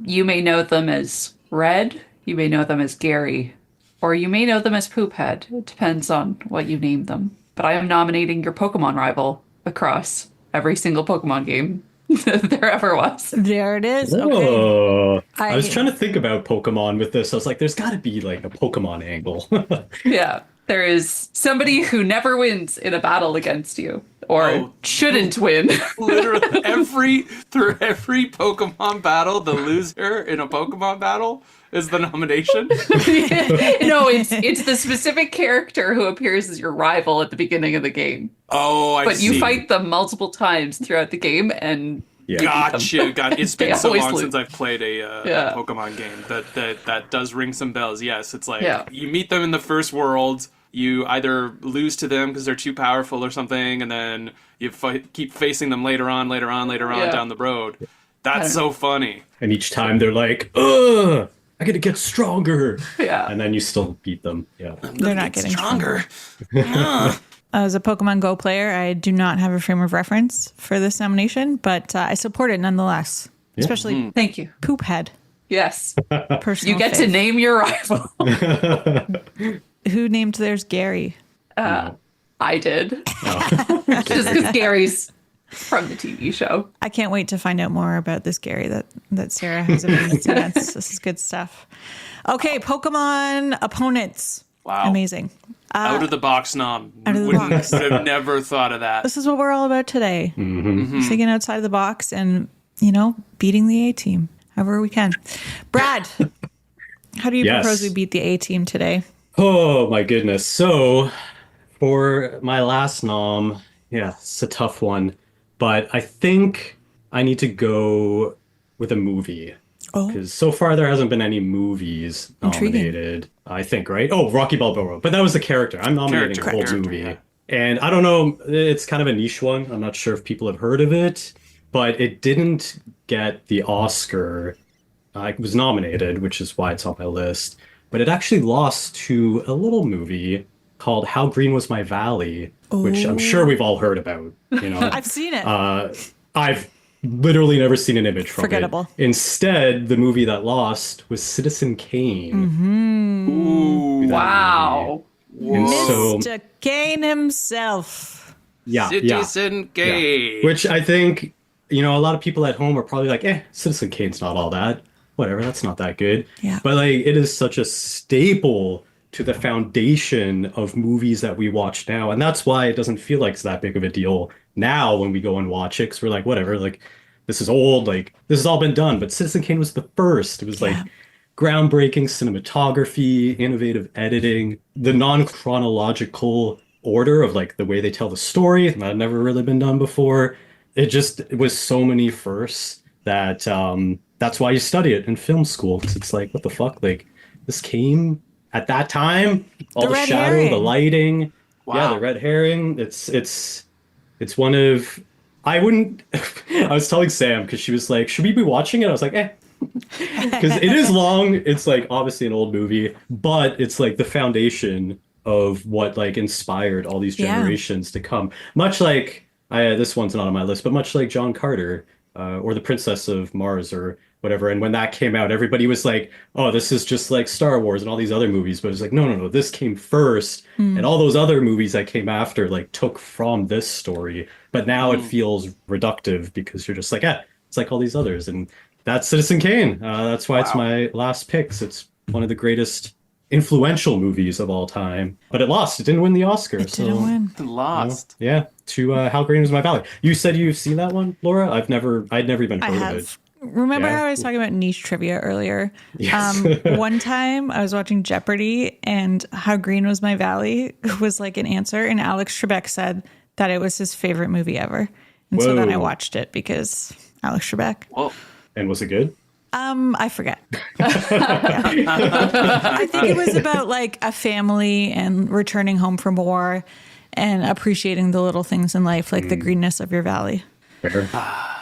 You may know them as Red, you may know them as Gary, or you may know them as Poophead. It depends on what you name them. But I am nominating your Pokemon rival across every single Pokemon game there ever was. There it is. Okay. Oh, I was I- trying to think about Pokemon with this. I was like, there's got to be like a Pokemon angle. Yeah. There is somebody who never wins in a battle against you, or Oh. shouldn't win. Literally through every Pokemon battle, the loser in a Pokemon battle is the nomination. No, it's the specific character who appears as your rival at the beginning of the game. Oh, I But see. you fight them multiple times throughout the game, and Yeah. Gotcha. It's been They so always long lose. since I've played a Yeah. Pokemon game that does ring some bells. Yes, it's like Yeah. you meet them in the first world. You either lose to them because they're too powerful or something, and then you keep facing them later on Yeah. down the road. That's so funny. And each time they're like, ugh, I gotta get stronger. yeah. And then you still beat them. Yeah. They're not getting stronger. As a Pokemon Go player, I do not have a frame of reference for this nomination, but I support it nonetheless. Especially Thank you. Poophead. Yes. Personal You get to fave. name your rival. Who named theirs Gary? I did. Just because Gary's from the TV show. I can't wait to find out more about this Gary that Sarah has opinions against. This is good stuff. Okay, Pokemon opponents. Wow. Amazing. Out of the box nom. Out of the Would box. have never thought of that. This is what we're all about today. Thinking outside the box and, beating the A team however we can. Brad, how do you Yes. propose we beat the A team today? Oh my goodness. So for my last nom, yeah, it's a tough one. But I think I need to go with a movie. Oh. Because so far there hasn't been any movies Intriguing. nominated, I think, right? Oh, Rocky Balboa. But that was the character. I'm nominating Character, the whole character, movie. yeah. And I don't know, it's kind of a niche one. I'm not sure if people have heard of it, but it didn't get the Oscar. It was nominated, which is why it's on my list. But it actually lost to a little movie called How Green Was My Valley, which I'm sure we've all heard about. I've seen it. I've literally never seen an image from Forgettable. it. Instead, the movie that lost was Citizen Kane. Ooh. Wow. And so, Mr. Kane himself. yeah. Citizen Kane. Which I think, a lot of people at home are probably like, Citizen Kane's not all that. Whatever, that's not that good. Yeah. But it is such a staple to the foundation of movies that we watch now. And that's why it doesn't feel like it's that big of a deal now when we go and watch it. Because we're like, whatever, this is old, this has all been done. But Citizen Kane was the first. It was groundbreaking cinematography, innovative editing, the non-chronological order of like the way they tell the story that had never really been done before. It was so many firsts that that's why you study it in film school, because it's like, what the fuck? Like, this came at that time, all the red shadow, herring. the lighting. Wow. Yeah, the red herring. It's one of, I wouldn't, I was telling Sam, because she was like, should we be watching it? I was like, eh. Because it is long. It's like obviously an old movie, but it's like the foundation of what like inspired all these Yeah. generations to come. Much like, this one's not on my list, but much like John Carter, or the Princess of Mars or whatever. And when that came out, everybody was like, oh, this is just like Star Wars and all these other movies. But it's like, no, this came first. And all those other movies that came after like took from this story. But now it feels reductive because you're just like, it's like all these others. And that's Citizen Kane. That's why it's my last picks. It's one of the greatest influential movies of all time. But it lost. It didn't win the Oscar. It didn't win. Lost. Yeah, to How Green Was My Valley. You said you've seen that one, Laura? I'd never even I heard of have. it. Remember Yeah. how I was talking about niche trivia earlier? Yes. One time I was watching Jeopardy and How Green Was My Valley was like an answer. And Alex Trebek said that it was his favorite movie ever. And so then I Whoa. watched it because Alex Trebek. Well, And was it good? I forget. I think it was about like a family and returning home from war and appreciating the little things in life, like the greenness of your valley. Fair.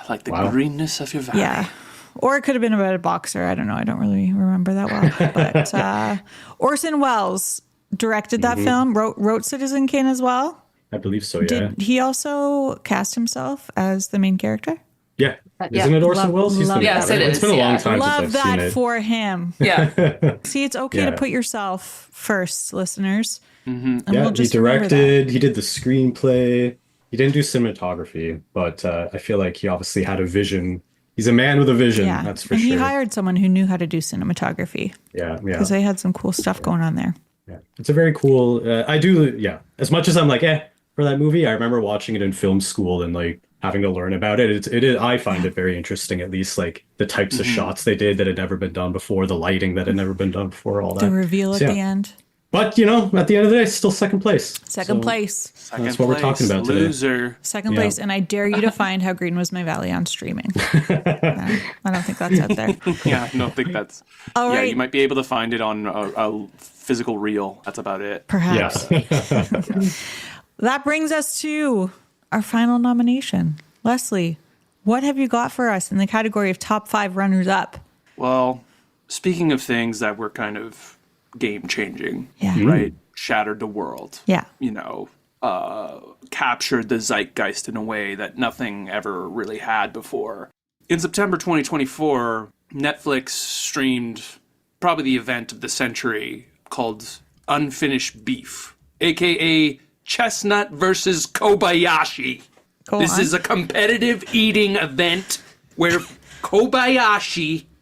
like the Wow. greenness of your valley. Yeah. Or it could have been about a boxer. I don't know. I don't really remember that well. But Orson Welles directed that film, wrote Citizen Kane as well. I believe so, yeah. Did he also cast himself as the main character? Yeah. Yeah. Isn't it Orson Love- Welles? He's love the Yes, main it character. is, It's been a long yeah. time Love since I've seen that it. for him. Yeah. See, it's okay to Yeah. put yourself first, listeners. And Yeah, we'll he just remember that. directed, he did the screenplay. He didn't do cinematography, but I feel like he obviously had a vision. He's a man with a vision, Yeah. that's for and sure. he hired someone who knew how to do cinematography Yeah. because they had some cool stuff going on there. Yeah, it's a very cool. Yeah. As much as I'm like, for that movie, I remember watching it in film school and like having to learn about it. I find it very interesting, at least like the types of shots they did that had never been done before, the lighting that had never been done before, all that. The reveal at So, the end. But at the end of the day, it's still second place. Second So place. Second That's what we're talking about today. loser. Second Yeah. place. And I dare you to find How Green Was My Valley on streaming. I don't think that's out there. Yeah, I don't think that's. All Yeah, right. you might be able to find it on a physical reel. That's about it. Perhaps. Yeah. That brings us to our final nomination. Leslie, what have you got for us in the category of top 5 runners up? Well, speaking of things that were kind of game changing, Yeah. right? Shattered the world. Yeah. Captured the zeitgeist in a way that nothing ever really had before. In September 2024, Netflix streamed probably the event of the century called Unfinished Beef, aka Chestnut versus Kobayashi. This is a competitive eating event where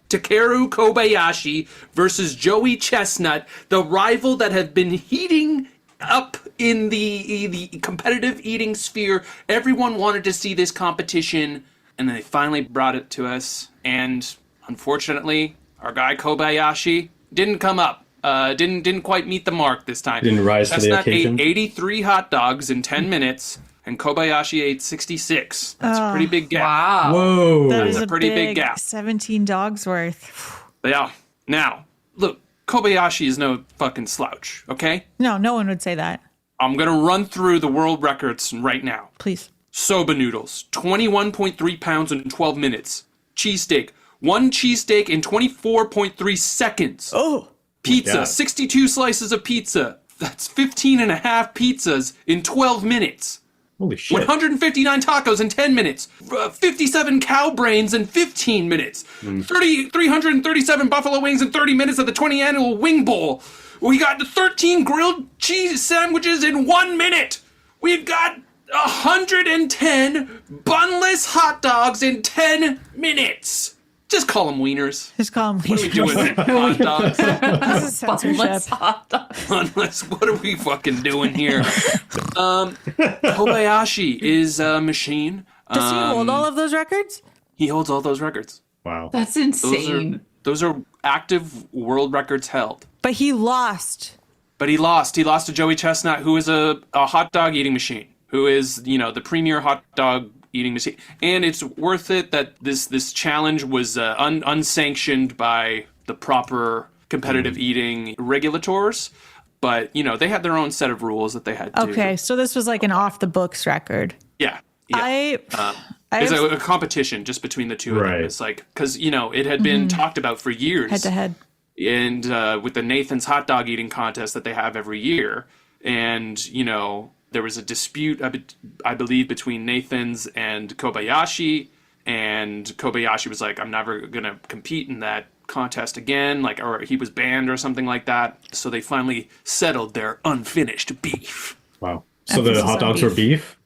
Takeru Kobayashi versus Joey Chestnut, the rival that have been heating up in the competitive eating sphere. Everyone wanted to see this competition, and then they finally brought it to us. And unfortunately, our guy Kobayashi didn't come up. Didn't quite meet the mark this time. Didn't rise to the Chestnut occasion. ate 83 hot dogs in 10 minutes, and Kobayashi ate 66. That's a pretty big gap. Wow. Whoa. That is a pretty big gap. 17 dogs worth. Yeah. Now, look, Kobayashi is no fucking slouch, okay? No one would say that. I'm going to run through the world records right now. Please. Soba noodles, 21.3 pounds in 12 minutes. Cheesesteak, 1 cheesesteak in 24.3 seconds. Oh. Pizza, Yeah. 62 slices of pizza. That's 15 and a half pizzas in 12 minutes. Holy shit. 159 tacos in 10 minutes. 57 cow brains in 15 minutes. 337 buffalo wings in 30 minutes at the 20th annual Wing Bowl. We got 13 grilled cheese sandwiches in 1 minute. We've got 110 bunless hot dogs in 10 minutes. Just call them wieners. Just call him. What are we doing? Hot dogs. This is censorship. Bunless hot dogs. Bunless. What are we fucking doing here? Kobayashi is a machine. Does he hold all of those records? He holds all those records. Wow. That's Those insane. are active world records held. But he lost But he lost. He lost to Joey Chestnut, who is a hot dog eating machine, who is, the premier hot dog eating machine. And it's worth it that this challenge was unsanctioned by the proper competitive eating regulators. But, they had their own set of rules that they had to. Okay, so this was like an off-the-books record. Yeah. It's a competition just between the two of them. It's like, because, it had been talked about for years. Head-to-head. And with the Nathan's hot dog eating contest that they have every year. And, there was a dispute, I believe, between Nathan's and Kobayashi. And Kobayashi was like, I'm never going to compete in that contest again, or he was banned or something like that. So they finally settled their unfinished beef. Wow. So the hot dogs were beef?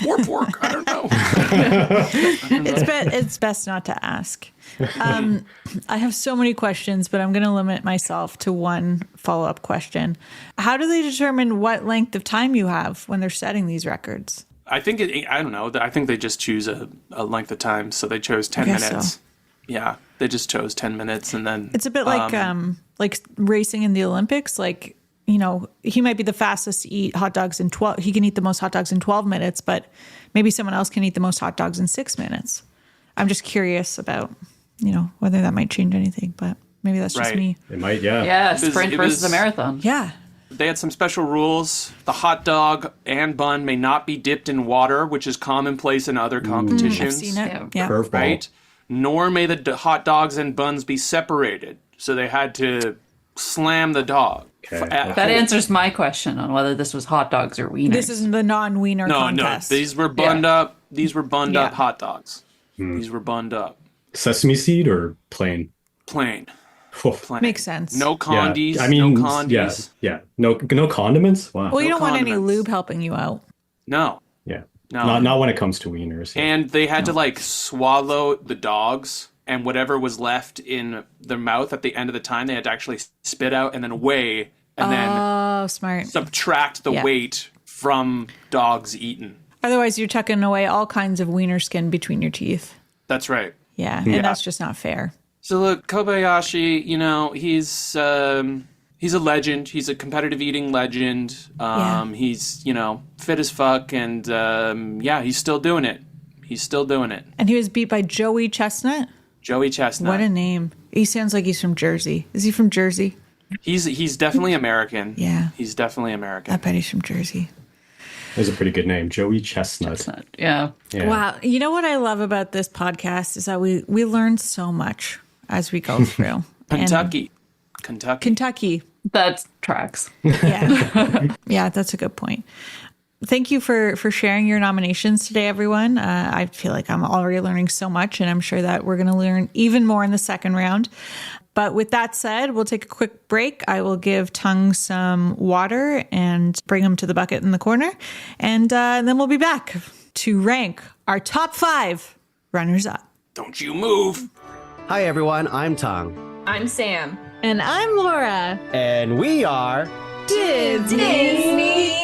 Or pork, I don't know. It's best not to ask. I have so many questions, but I'm going to limit myself to one follow-up question. How do they determine what length of time you have when they're setting these records? I don't know. I think they just choose a length of time. So they chose 10 minutes. So. Yeah, they just chose 10 minutes, and then it's a bit like racing in the Olympics. Like, he might be the fastest to eat hot dogs in 12. He can eat the most hot dogs in 12 minutes, but maybe someone else can eat the most hot dogs in 6 minutes. I'm just curious about, whether that might change anything, but maybe that's just me. It might, yeah. Yeah, sprint versus a marathon. Yeah. They had some special rules. The hot dog and bun may not be dipped in water, which is commonplace in other competitions. I've seen it. Yeah. Curveball. Right? Nor may the hot dogs and buns be separated. So they had to slam the dog. Okay. That answers my question on whether this was hot dogs or wieners. This is the non-wiener contest. No. These were bunned up. These were bunned up hot dogs. These were bunned up. Sesame seed or plain? Plain. Plain. Makes sense. No condies. Yeah. I mean, no condies. Yeah. No condiments? Wow. Well, you No don't want any condiments. lube helping you out. No. Yeah. No. Not when it comes to wieners. Yeah. And they had to swallow the dogs, and whatever was left in their mouth at the end of the time, they had to actually spit out and then weigh and then smart. subtract the weight from dogs eaten. Otherwise, you're tucking away all kinds of wiener skin between your teeth. That's right. Yeah, and that's just not fair. So look, Kobayashi, he's a legend. He's a competitive eating legend. He's, fit as fuck, and he's still doing it. He's still doing it. And he was beat by Joey Chestnut? Joey Chestnut. What a name. He sounds like he's from Jersey. Is he from Jersey? He's definitely American. Yeah. He's definitely American. I bet he's from Jersey. That's a pretty good name. Joey Chestnut. Yeah. Wow. You know what I love about this podcast is that we learn so much as we go through. Kentucky. That tracks. Yeah. Yeah, that's a good point. Thank you for sharing your nominations today, everyone. I feel like I'm already learning so much, and I'm sure that we're going to learn even more in the second round. But with that said, we'll take a quick break. I will give Tuong some water and bring him to the bucket in the corner. And then we'll be back to rank our top 5 runners up. Don't you move. Hi, everyone. I'm Tuong. I'm Sam. And I'm Laura. And we are Disney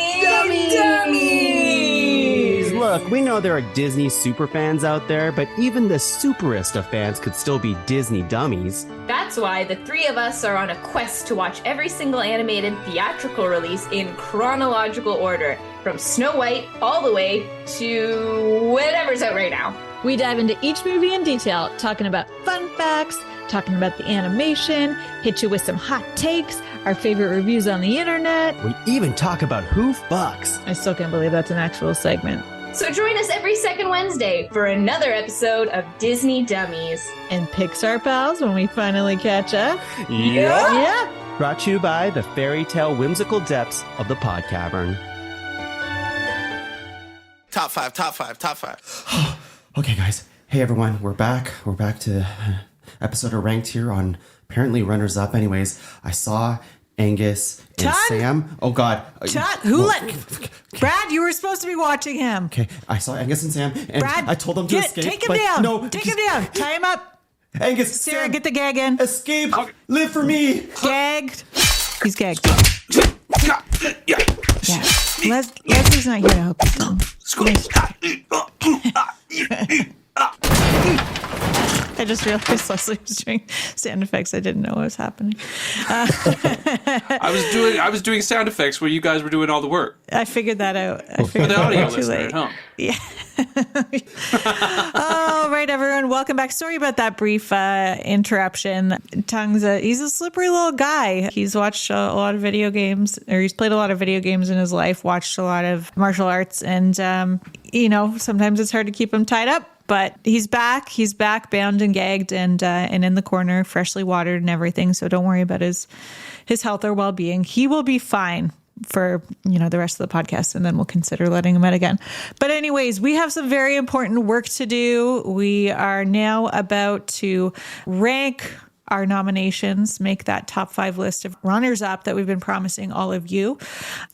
Dummies! Look, we know there are Disney superfans out there, but even the superest of fans could still be Disney dummies. That's why the three of us are on a quest to watch every single animated theatrical release in chronological order, from Snow White all the way to whatever's out right now. We dive into each movie in detail, talking about fun facts, talking about the animation, hit you with some hot takes, our favorite reviews on the internet. We even talk about who fucks. I still can't believe that's an actual segment. So join us every second Wednesday for another episode of Disney Dummies. And Pixar pals when we finally catch up. Yeah. Brought to you by the fairy tale whimsical depths of the pod cavern. Top five. Okay, guys. Hey, everyone. We're back. We're back to episode of Ranked here on apparently runners up. Anyways, I saw Angus and Todd? Sam. Oh, God. Todd, Brad, you were supposed to be watching him. Okay, I saw Angus and Sam, and Brad, I told them to escape. Take him but down. No, Take him down. Tie him up. Angus, Sarah, Sam, get the gag in. escape. Live for me. Gagged. He's gagged. Yeah. Leslie's not here to help you. I just realized Leslie was doing sound effects. I didn't know what was happening. I was doing sound effects where you guys were doing all the work. I figured that out. For the audio too listener late. at home. Yeah. All right, everyone. Welcome back. Sorry about that brief interruption. Tuong's he's a slippery little guy. He's watched a lot of video games, or he's played a lot of video games in his life, watched a lot of martial arts, and, sometimes it's hard to keep him tied up. But he's back. He's back, bound and gagged, and in the corner, freshly watered and everything. So don't worry about his health or well-being. He will be fine for the rest of the podcast, and then we'll consider letting him out again. But anyways, we have some very important work to do. We are now about to rank our nominations, make that top 5 list of runners up that we've been promising all of you.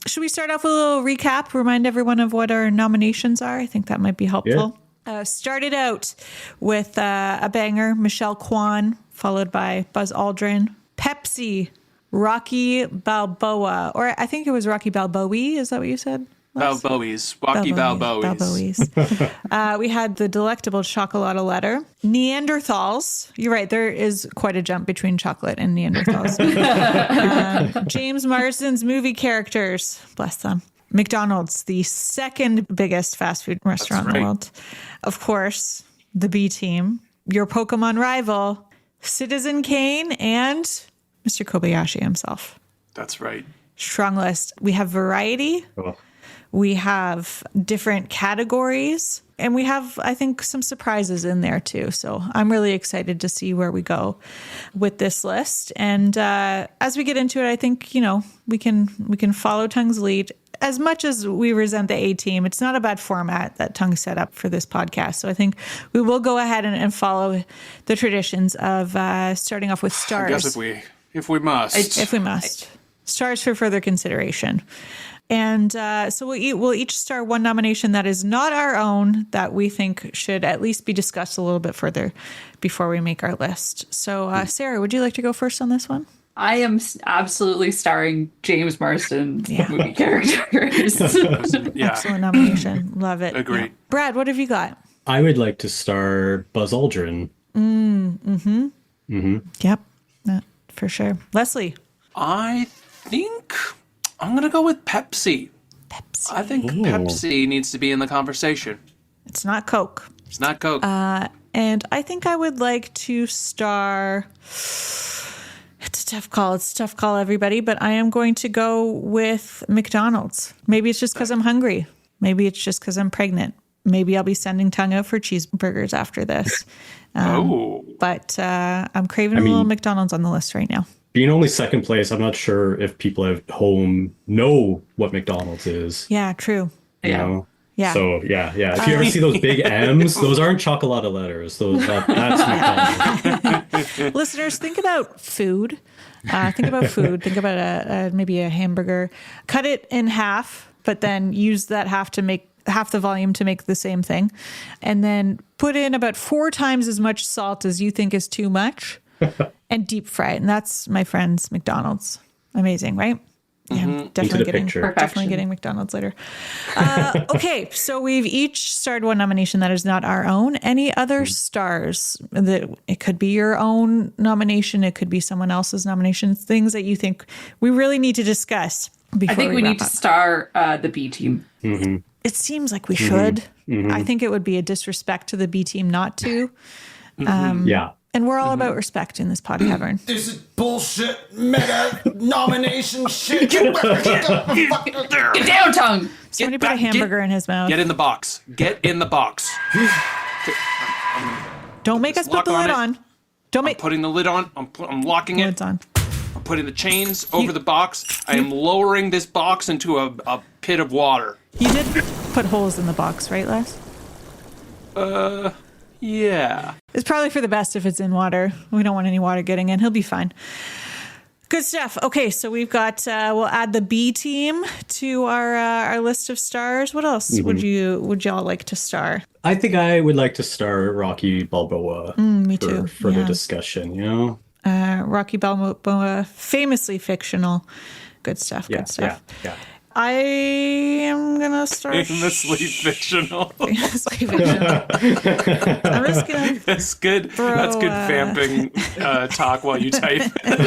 Should we start off with a little recap, remind everyone of what our nominations are? I think that might be helpful. Started out with a banger, Michelle Kwan, followed by Buzz Aldrin, Pepsi, Rocky Balboa, or I think it was Rocky Balboa. Is that what you said? Balboas. Rocky Balboas. We had the delectable Chocolata letter. Neanderthals. You're right. There is quite a jump between chocolate and Neanderthals. James Marsden's movie characters. Bless them. McDonald's, the second biggest fast food restaurant in the world. Of course, the B team. Your Pokemon rival, Citizen Kane, and Mr. Kobayashi himself. That's right. Strong list. We have variety. Oh. We have different categories. And we have, I think, some surprises in there too. So I'm really excited to see where we go with this list. And as we get into it, I think, we can follow Tuong's lead. As much as we resent the A team, it's not a bad format that Tuong set up for this podcast. So I think we will go ahead and follow the traditions of starting off with stars. I guess if we must. If we must. Stars for further consideration. And so we'll each star one nomination that is not our own that we think should at least be discussed a little bit further before we make our list. So, Sarah, would you like to go first on this one? I am absolutely starring James Marsden's movie characters. Excellent nomination. Love it. Agreed. Yeah. Brad, what have you got? I would like to star Buzz Aldrin. Yep, for sure. Leslie? I think I'm going to go with Pepsi. I think Pepsi needs to be in the conversation. It's not Coke. It's not Coke. And I think I would like to star... It's a tough call. It's a tough call, everybody. But I am going to go with McDonald's. Maybe it's just because I'm hungry. Maybe it's just because I'm pregnant. Maybe I'll be sending Tuong out for cheeseburgers after this. But I'm craving a little McDonald's on the list right now. Being only second place, I'm not sure if people at home know what McDonald's is. Yeah, true. You know? Yeah. So, yeah. If you ever see those big M's, those aren't Chocolata letters. That's McDonald's. Listeners, think about food. Think about maybe a hamburger. Cut it in half, but then use that half to make half the volume to make the same thing. And then put in about 4 times as much salt as you think is too much and deep fry it. And that's, my friends, McDonald's. Amazing, right? Yeah, I'm definitely getting McDonald's later. Okay, so we've each starred one nomination that is not our own. Any other stars? That it could be your own nomination. It could be someone else's nomination. Things that you think we really need to discuss before I think we need to up. star the B team. Mm-hmm. It seems like we should. I think it would be a disrespect to the B team not to. Yeah. And we're all about respect in this pod cavern. This is bullshit meta nomination shit. Get Get down, Tuong! Somebody put a hamburger in his mouth. Get in the box. Get in the box. Don't make us put the lid on. Don't make. I'm putting the lid on. I'm locking it. Lid's on. I'm putting the chains over the box. I am lowering this box into a pit of water. You did put holes in the box, right, Les? Yeah. It's probably for the best if it's in water. We don't want any water getting in. He'll be fine. Good stuff. Okay, so we've got, we'll add the B team to our list of stars. What else would y'all like to star? I think I would like to star Rocky Balboa Me too. for further discussion, you know? Rocky Balboa, famously fictional. Good stuff. Good stuff. Yeah. I am gonna start Famously fictional. famously fictional. I'm just gonna That's good. Throw, That's good vamping talk while you type. I'm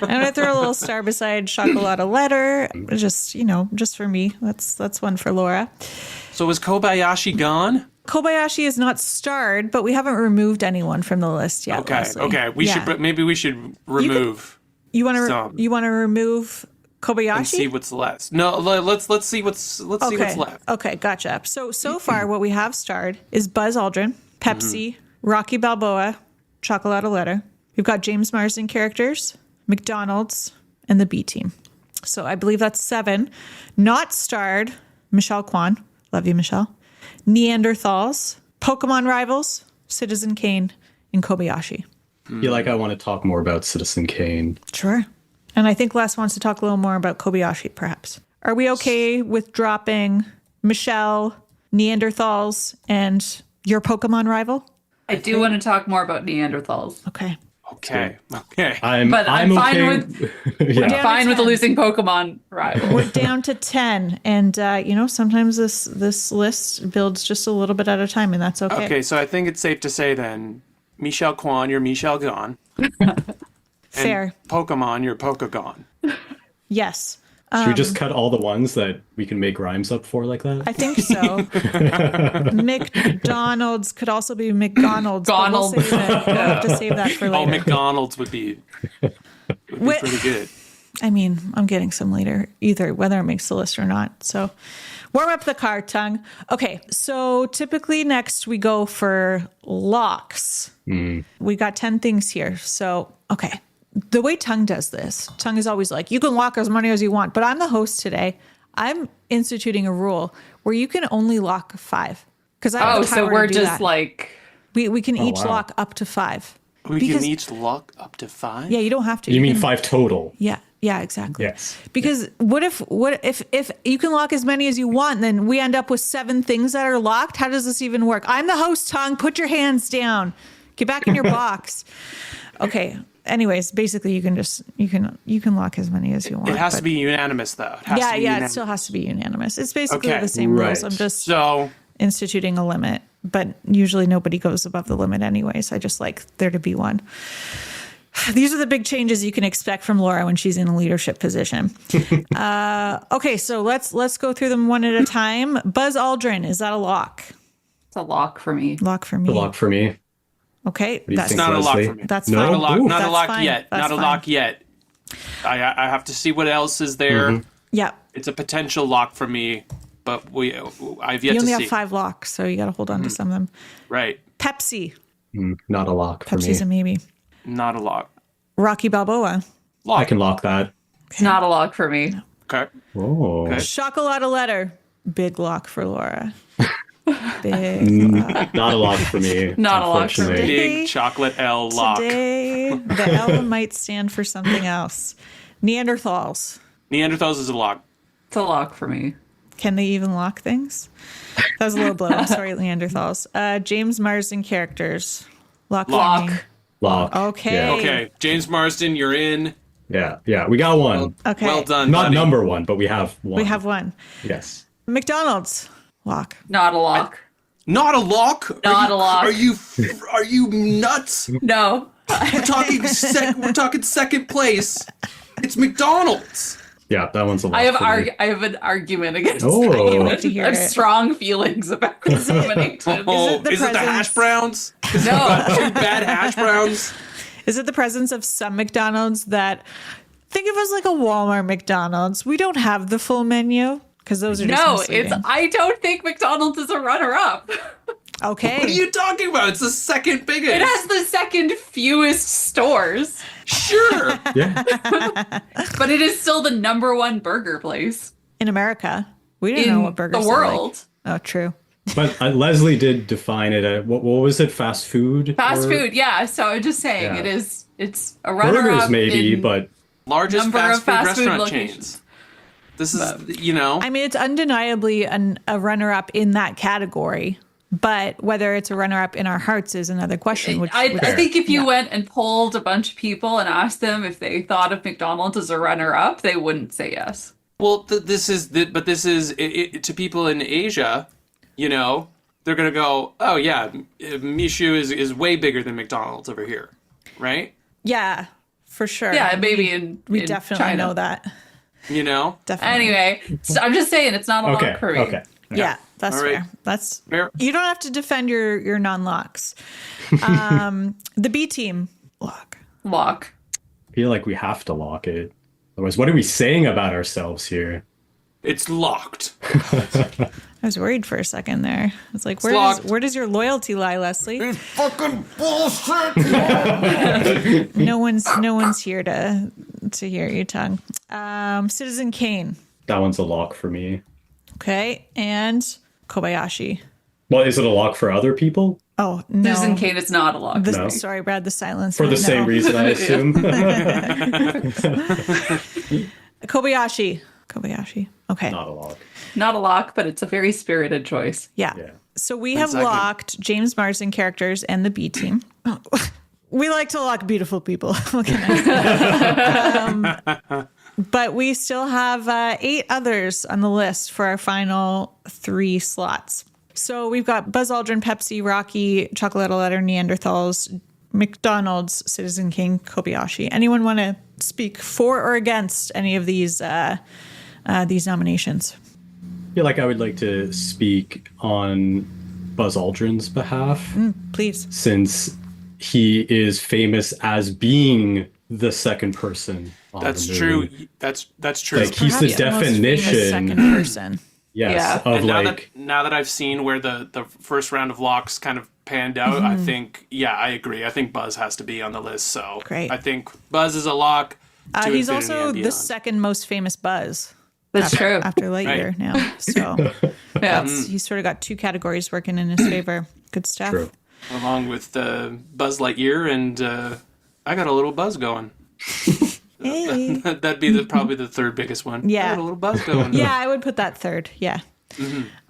gonna throw a little star beside chocolate letter. Just just for me. That's one for Laura. So is Kobayashi gone? Kobayashi is not starred, but we haven't removed anyone from the list yet. Okay. Leslie. Okay. Maybe we should remove You want to some. remove Kobayashi? and see what's left. No, let's see what's see what's left. Okay, gotcha. So far, what we have starred is Buzz Aldrin, Pepsi, Rocky Balboa, Chocolate Letter. We've got James Marsden characters, McDonald's, and the B Team. So I believe that's 7. Not starred, Michelle Kwan. Love you, Michelle. Neanderthals, Pokemon Rivals, Citizen Kane, and Kobayashi. I feel like I want to talk more about Citizen Kane. Sure. And I think Les wants to talk a little more about Kobayashi, perhaps. Are we okay with dropping Michelle, Neanderthals, and your Pokemon rival? I do want to talk more about Neanderthals. Okay. Okay. I'm fine okay. with Yeah. Down fine to with the 10. losing Pokemon rival. We're down to 10. And, sometimes this list builds just a little bit at a time, and that's okay. Okay. So I think it's safe to say then, Michelle Kwan, you're Michelle gone. Fair. Pokemon, you're Pokegon. Yes. Should we just cut all the ones that we can make rhymes up for like that? I think so. McDonald's could also be McDonald's. but We'll have to save that for later. Oh, McDonald's would be pretty good. I mean, I'm getting some later, either whether it makes the list or not. So warm up the car, Tongue. Okay, so typically next we go for locks. We got 10 things here. So, okay. The way Tongue does this, Tongue is always like, you can lock as many as you want, but I'm the host today. I'm instituting a rule where you can only lock 5. Because I have the so power we're to do just that. like we can each wow. lock up to 5. We Because- can each lock up to 5? Yeah, you don't have to. You mean can- 5 total? Yeah, exactly. Yes. Because what if you can lock as many as you want, then we end up with 7 things that are locked? How does this even work? I'm the host, Tongue. Put your hands down. Get back in your box. Okay. Anyways, basically you can lock as many as you want. It has but- to be unanimous, though. It has to be it unanimous. still has to be unanimous. It's basically Okay, the same rules. right. I'm just So, instituting a limit, but usually nobody goes above the limit anyways. I just like there to be one. These are the big changes you can expect from Laura when she's in a leadership position. Okay, so let's go through them one at a time. Buzz Aldrin, is that a lock? it's a lock for me. Lock for me. The lock for me. Okay, do you that's think, not a lock Leslie? for me. That's No? fine. not a lock, Ooh. not a That's lock fine. yet. That's Not a fine. lock yet. I have to see what else is there. Yeah, It's a potential lock for me, but I've yet you only to have see. 5 locks, so you got to hold on to some of them. Right. Pepsi. Not a lock for Pepsi's me. a maybe. Not a lock. Rocky Balboa. Lock. I can lock that. It's not a lock for me. Okay. Oh. Okay. Chocolate letter. Big lock for Laura. Big lock. Not a lock for me. Not a lock for me. unfortunately. Big chocolate L lock. Today, the L might stand for something else. Neanderthals. Neanderthals is a lock. It's a lock for me. Can they even lock things? That was a low blow. I'm sorry, Neanderthals. James Marsden characters. Lock. for Lock. me. Lock. Okay. Yeah. Okay. James Marsden, you're in. Yeah. We got one. Okay. Well done, Not buddy. number 1, but we have one. We have one. Yes. McDonald's. Lock. Not a lock. Not a lock. Not a lock. Are you nuts? No. We're talking second place. It's McDonald's. Yeah, that one's a lock. I have for me. I have an argument against Oh. it. I can't wait to hear I have it. strong feelings about this nomination. Oh, the is it the hash presents? browns? No. Two bad hash browns. Is it the presence of some McDonald's that think of as like a Walmart McDonald's? We don't have the full menu because those are just No, misleading. I don't think McDonald's is a runner-up. Okay. What are you talking about? It's the second biggest. It has the second fewest stores, Sure. Yeah. but it is still the number 1 burger place In America, we didn't in know what burgers the are world. like. Oh, true. But Leslie did define it. What was it? Fast food? Fast Or- food, yeah. So I'm just saying Yeah. it's a runner-up. Burgers maybe, in but Largest number fast of food fast food restaurant locations. chains. This is, I mean, it's undeniably a runner-up in that category, But whether it's a runner-up in our hearts is another question. Which I think if you went and polled a bunch of people and asked them if they thought of McDonald's as a runner-up, they wouldn't say yes. Well, this is to people in Asia, you know, they're gonna go, oh yeah, Mishu is way bigger than McDonald's over here, right? Yeah, for sure. Yeah, maybe in definitely China. know that. You know, Definitely. Anyway, so I'm just saying it's not a lock for me. Okay. Yeah, that's All right. fair. That's Fair. You don't have to defend your non-locks. The B team lock. Lock. I feel like we have to lock it. Otherwise, what are we saying about ourselves here? it's locked. I was worried for a second there. I was like, where does your loyalty lie, Leslie? It's fucking bullshit. No one's here to hear you, Tuong. Citizen Kane. That one's a lock for me. Okay, and Kobayashi. Well, is it a lock for other people? Oh no, Susan Kane is not a lock. No. Sorry, Brad. The silence For the no. same reason, I assume. Kobayashi. Okay. Not a lock. Not a lock, but it's a very spirited choice. Yeah. So we have Exactly. locked James Marsden characters and the B team. Oh, we like to lock beautiful people. What can I say? But we still have 8 others on the list for our final 3 slots. So we've got Buzz Aldrin, Pepsi, Rocky, Chocolate Letter, Neanderthals, McDonald's, Citizen Kane, Kobayashi. Anyone want to speak for or against any of these nominations? I feel like I would like to speak on Buzz Aldrin's behalf, Please. since he is famous as being the second person on That's the true. moon. That's true. Like, he's the Perhaps most famous definition. second person. Yes, Yeah. of And like now that I've seen where the first round of locks kind of panned out, I think I agree. I think Buzz has to be on the list. So Great. I think Buzz is a lock. To He's infinity also and the beyond. second most famous Buzz. That's true. After Lightyear Right. now. So Yeah. he's sort of got 2 categories working in his favor. Good stuff. true. Along with Buzz Lightyear, and I got a little buzz going. Hey. That'd be probably the third biggest one. Yeah. I got a little buzz going. Yeah, I would put that third. Yeah.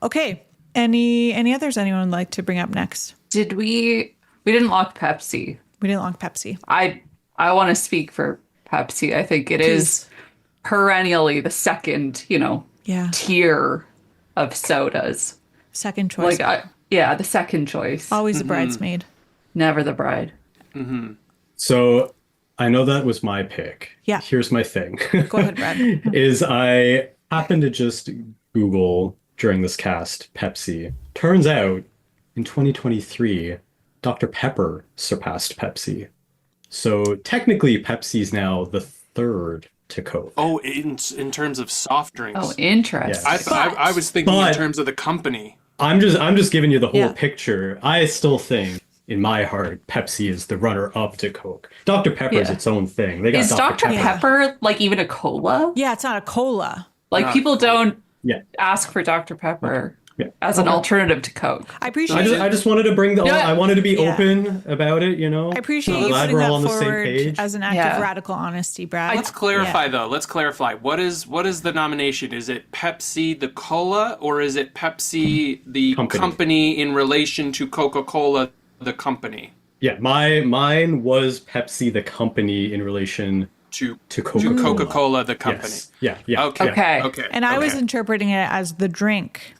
Okay. Any others anyone would like to bring up next? Did we didn't lock Pepsi. We didn't lock Pepsi. I want to speak for Pepsi. I think it is perennially the second, Yeah. tier of sodas. Second choice. The second choice. Always a bridesmaid. Never the bride. So I know that was my pick. Yeah. Here's my thing. Go ahead, Brad. is I happened to just Google during this cast Pepsi. Turns out in 2023, Dr. Pepper surpassed Pepsi. So technically Pepsi's now the third to Coke. Oh, in terms of soft drinks. Oh, interesting. I was thinking in But- terms of the company. I'm just giving you the whole Yeah. picture. I still think in my heart Pepsi is the runner up to Coke. Dr. Pepper is Yeah. its own thing. They got Is Dr. Pepper. Pepper like even a cola? Yeah, it's not a cola. Like people don't Yeah. ask for Dr. Pepper Yeah. as an alternative to Coke. I appreciate I just wanted to bring Yeah. I wanted to be Yeah. open about it, I appreciate I'm you glad putting we're that all on the same forward page. as an act Yeah. of radical honesty, Brad. Let's clarify though. Let's clarify. What is the nomination? Is it Pepsi the cola, or is it Pepsi the company in relation to Coca-Cola the company? Yeah, mine was Pepsi the company in relation To Coca-Cola. Coca-Cola the company. Yes. Yeah. Okay. Okay. Okay. And I was okay. interpreting it as the drink,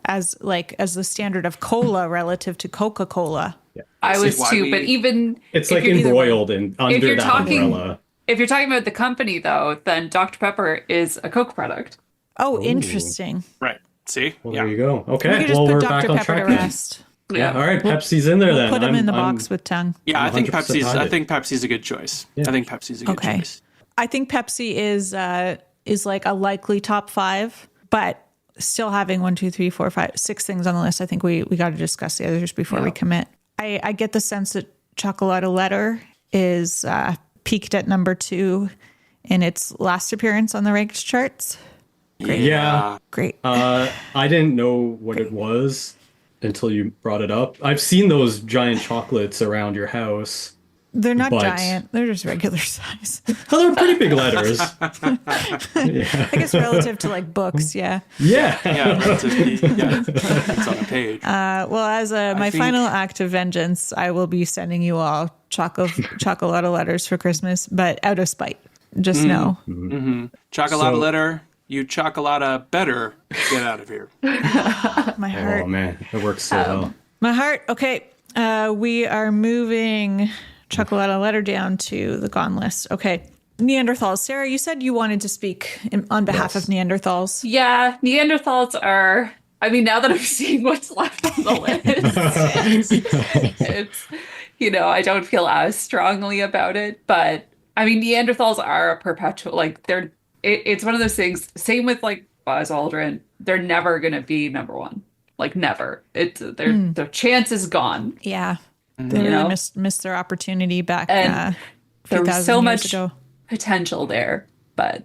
as the standard of cola relative to Coca-Cola. I This was is why too, we- but even It's if like you're- embroiled in under you're that talking- umbrella. if you're talking about the company though, then Dr. Pepper is a Coke product. Oh, interesting. Right. See? Well, yeah. there you go. We Okay. could just Well, put we're Dr. back on Pepper to track then. rest. Yeah. All right. Pepsi's in there then. Put him in the I'm- box with Tuong. Yeah, I think 100% Pepsi's. behind I it. think Pepsi's a good choice. I think Pepsi's a good Okay. choice. I think Pepsi is like a likely top 5, but still having 1, 2, 3, 4, 5, 6 things on the list. I think we got to discuss the others before we commit. I get the sense that Chocolate Letter is peaked at number 2 in its last appearance on the ranked charts. Yeah. Great. I didn't know what it was until you brought it up. I've seen those giant chocolates around your house. They're not But- giant. They're just regular size. Oh, they're pretty big letters. I guess relative to like books, yeah. Yeah. Yeah, relatively. Yeah, it's on a page. Well, as my think- final act of vengeance, I will be sending you all chocolate letters for Christmas, but out of spite. Just know. Chocolate So- letter, you chocolate better get out of here. My heart. Oh man, it works so well. My heart. Okay. We are moving chocolate letter down to the gone list. Okay. Neanderthals. Sarah, you said you wanted to speak on behalf of Neanderthals. Yeah, Neanderthals are. I mean, now that I'm seeing what's left on the list, it's I don't feel as strongly about it. But I mean, Neanderthals are a perpetual. Like they're. It's one of those things. Same with like Buzz Aldrin. They're never gonna be number one. Like never. It's their chance is gone. Yeah. They really missed their opportunity back And there was 3,000 so years much ago. potential there, but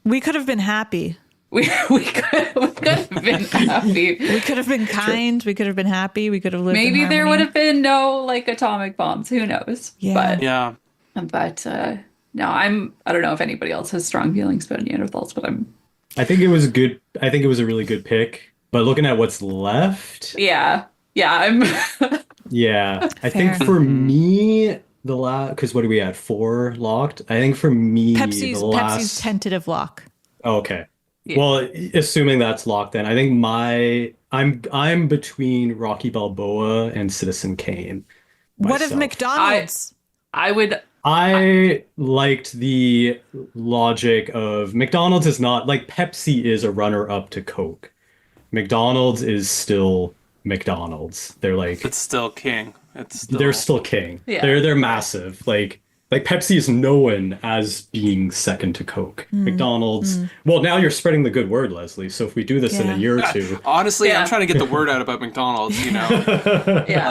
We could have been happy. we could have been happy. We could have been kind. We could have been happy. We could have lived. Maybe in there harmony. would have been no like atomic bombs. Who knows? Yeah. Yeah. But no, I don't know if anybody else has strong feelings about Neanderthals, but I think it was good. I think it was a really good pick. But looking at what's left, I'm yeah, I think Fair. for me, the last, because what are we at? 4 locked. I think for me, Pepsi's the last. tentative lock. Oh, okay. Yeah. Well, assuming that's locked, then I think I'm between Rocky Balboa and Citizen Kane. What of myself. McDonald's? I would I liked the logic of McDonald's is not like Pepsi is a runner-up to Coke. McDonald's is still McDonald's. They're like It's still king. they're still king. Yeah. They're massive. Like Pepsi is known as being second to Coke. McDonald's. Well, now you're spreading the good word, Leslie. So if we do this in Yeah. a year or two, Honestly, Yeah. I'm trying to get the word out about McDonald's, yeah.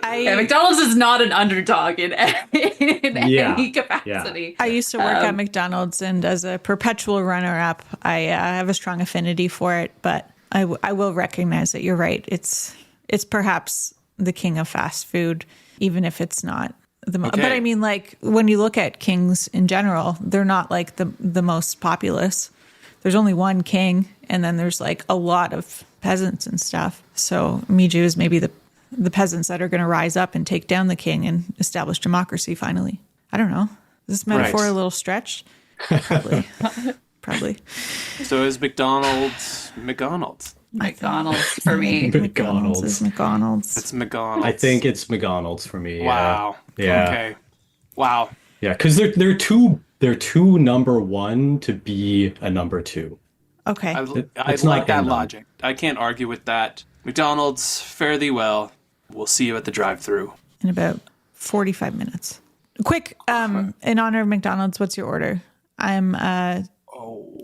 Like, McDonald's is not an underdog in any capacity. I used to work at McDonald's, and as a perpetual runner-up, I have a strong affinity for it. But I will recognize that you're right. It's perhaps the king of fast food, even if it's not the most. Okay. But I mean, like when you look at kings in general, they're not like the most populous. There's only one king, and then there's like a lot of peasants and stuff. So Miju is maybe the peasants that are going to rise up and take down the king and establish democracy finally. I don't know. Is this metaphor Right. a little stretched? Probably. so is McDonald's McDonald's? McDonald's for me. McDonald's is McDonald's. It's McDonald's. I think it's McDonald's for me. Wow. Yeah. Okay. Wow. Yeah, because they're too number one to be a number two. Okay. I It's like not that him, though. logic. I can't argue with that. McDonald's, fare thee well. We'll see you at the drive-thru. In about 45 minutes. Quick, in honor of McDonald's, what's your order? I'm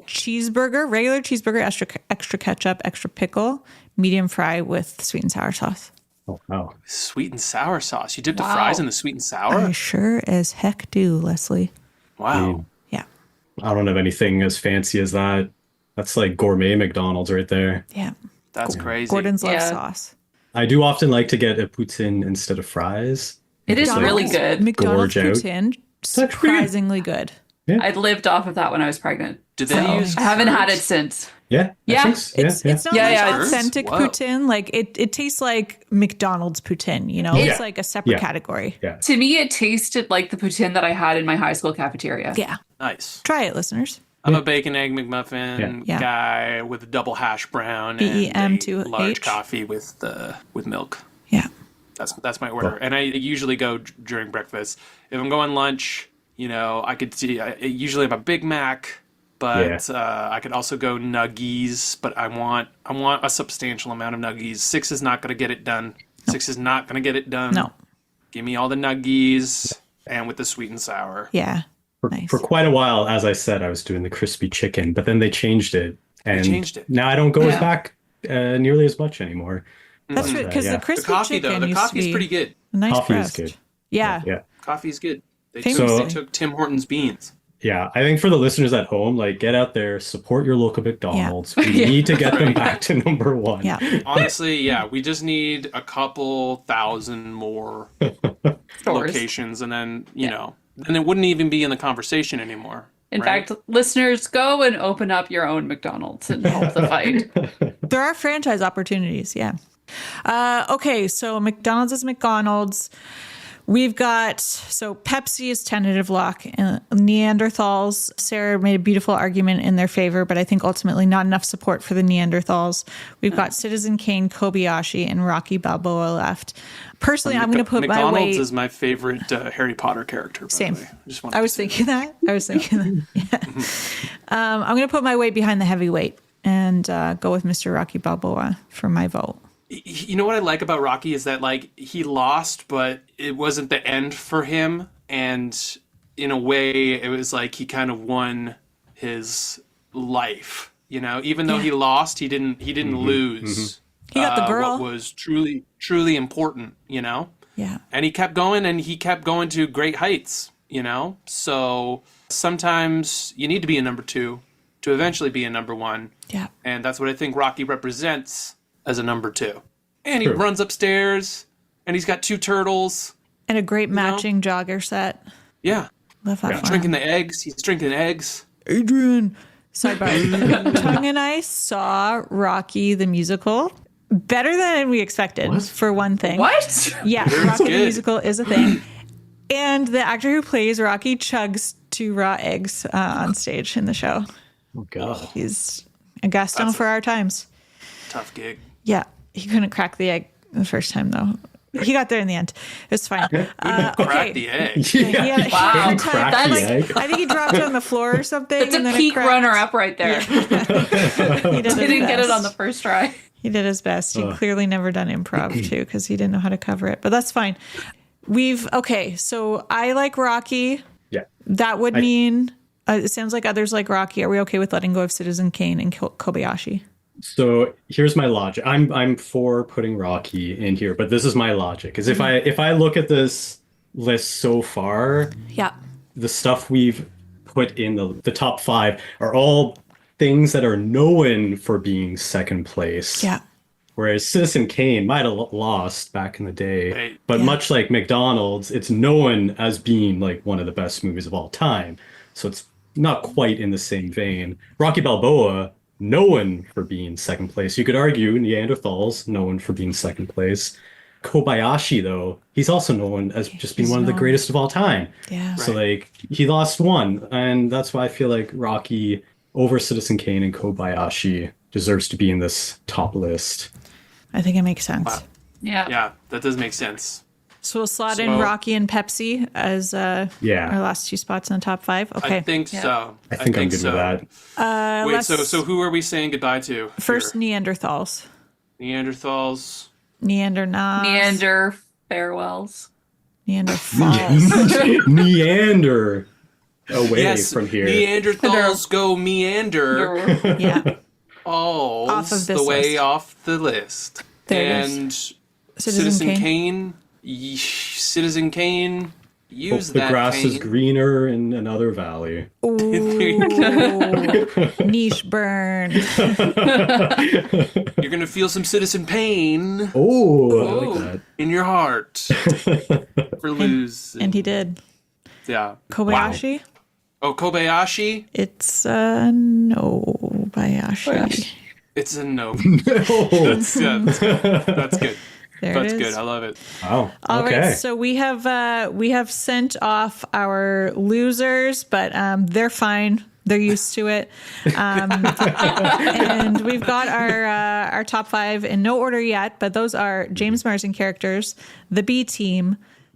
cheeseburger, regular cheeseburger, extra ketchup, extra pickle, medium fry with sweet and sour sauce. Oh, wow. Sweet and sour sauce. You dipped the Wow. fries in the sweet and sour? I sure as heck do, Leslie. Wow. Yeah. I don't have anything as fancy as that. That's like gourmet McDonald's right there. Yeah. That's crazy. Gordon's love Yeah. sauce. I do often like to get a poutine instead of fries. It is Like, really good. McDonald's gorge out. poutine, actually pretty good. surprisingly good. I lived off of that when I was pregnant. Did they use I haven't had it curds? since. Yeah. Yeah. I think so. It's not Yeah, like yeah, authentic Whoa. poutine. Like it tastes like McDonald's poutine, you know? Yeah. It's like a separate Yeah. category. Yeah. To me, it tasted like the poutine that I had in my high school cafeteria. Yeah. Nice. Try it, listeners. I'm a bacon egg McMuffin Yeah. guy with a double hash brown BEM and to a large H. coffee with milk. Yeah. That's my order, and I usually go during breakfast. If I'm going lunch, I could see. I usually have a Big Mac, but I could also go nuggies. But I want a substantial amount of nuggies. 6 is not going to get it done. 6 is not going to get it done. No. Give me all the nuggies and with the sweet and sour. Yeah. Nice. For quite a while, as I said, I was doing the crispy chicken, but then they changed it. And changed it. now I don't go Yeah. back nearly as much anymore. That's right, because yeah. the The crispy The coffee chicken though, the used coffee's to be pretty good. a nice Coffee is crust. good. Yeah. Yeah. Coffee's good. They Famously. took Tim Hortons beans. Yeah, I think for the listeners at home, like get out there, support your local McDonald's. We need to get them back to number one. Yeah. Honestly, yeah, we just need a couple thousand more. Followers. locations, and then, then it wouldn't even be in the conversation anymore. In right? fact, listeners, go and open up your own McDonald's and help the fight. There are franchise opportunities, yeah. Okay, so McDonald's is McDonald's. We've got, so Pepsi is tentative lock. And Neanderthals, Sarah made a beautiful argument in their favor, but I think ultimately not enough support for the Neanderthals. We've got Citizen Kane, Kobayashi, and Rocky Balboa left. Personally, I'm going to put my McDonald's weight... is my favorite Harry Potter character, by Same. the way. Just wanted I to was say thinking that. Yeah. I'm going to put my weight behind the heavyweight and go with Mr. Rocky Balboa for my vote. You know what I like about Rocky is that, like, he lost, but it wasn't the end for him. And in a way, it was like he kind of won his life. Even though he lost, he didn't lose. He got the girl. What was truly important. Yeah. And he kept going, and he kept going to great heights. So sometimes you need to be a number 2 to eventually be a number 1. Yeah. And that's what I think Rocky represents as a number 2. And he runs upstairs, and he's got 2 turtles. And a great matching jogger set. Yeah. Love that for Drinking him. the eggs. He's drinking eggs. Adrian. Sidebar. Tongue and I saw Rocky the musical. Better than we expected, for one thing. What? Yeah, Rocky the good. musical is a thing. And the actor who plays Rocky chugs 2 raw eggs on stage in the show. Oh God. He's a Gaston for our times. Tough gig. Yeah, he couldn't crack the egg the first time, though. He got there in the end. It's fine. Crack the egg. He had a time- Crack That's the like- egg. I think he dropped it on the floor or something. It's and a then it peak cracked. runner-up right there. He did his Didn't get it best. on the first try. He did his best. He'd clearly never done improv too, because he didn't know how to cover it. But that's fine. So I like Rocky. Yeah. That would mean it sounds like others like Rocky. Are we okay with letting go of Citizen Kane and Kobayashi? So here's my logic. I'm for putting Rocky in here, but this is my logic. Because if I look at this list so far, Yeah. the stuff we've put in the top 5 are all things that are known for being second place. Yeah. Whereas Citizen Kane might have lost back in the day, Right. but Yeah. much like McDonald's, it's known as being like one of the best movies of all time. So it's not quite in the same vein. Rocky Balboa, known for being second place. You could argue Neanderthals, known for being second place. Kobayashi, though, he's also known as just being He's one of the known. greatest of all time. Yeah. So like he lost one, and that's why I feel like Rocky over Citizen Kane and Kobayashi deserves to be in this top list. I think it makes sense. Wow. Yeah. Yeah, that does make sense. So we'll slot in So- Rocky and Pepsi as our last 2 spots in the top 5. Okay. I think so. I think I'm good so. with that. Wait, let's- so who are we saying goodbye to? First, here? Neanderthals. Neanderthals. Neander farewells. Neanderthals. Meander away Yes, from here. Neanderthals go meander. Yeah. Off of this the way list. off the list. There it and Citizen Citizen Kane, use The that grass cane. is greener in another valley. Niche burn. You're gonna feel some citizen pain Oh, I like that. in your heart for lose. And he did. Yeah. Kobayashi? Oh, Kobayashi. It's no Bayashi. It's a no. No. That's good. There That's it is. good. I love it. Wow. All right, Okay. so we have sent off our losers, but they're fine. They're used to it. And we've got our top 5 in no order yet, but those are James Marsden characters, the B Team,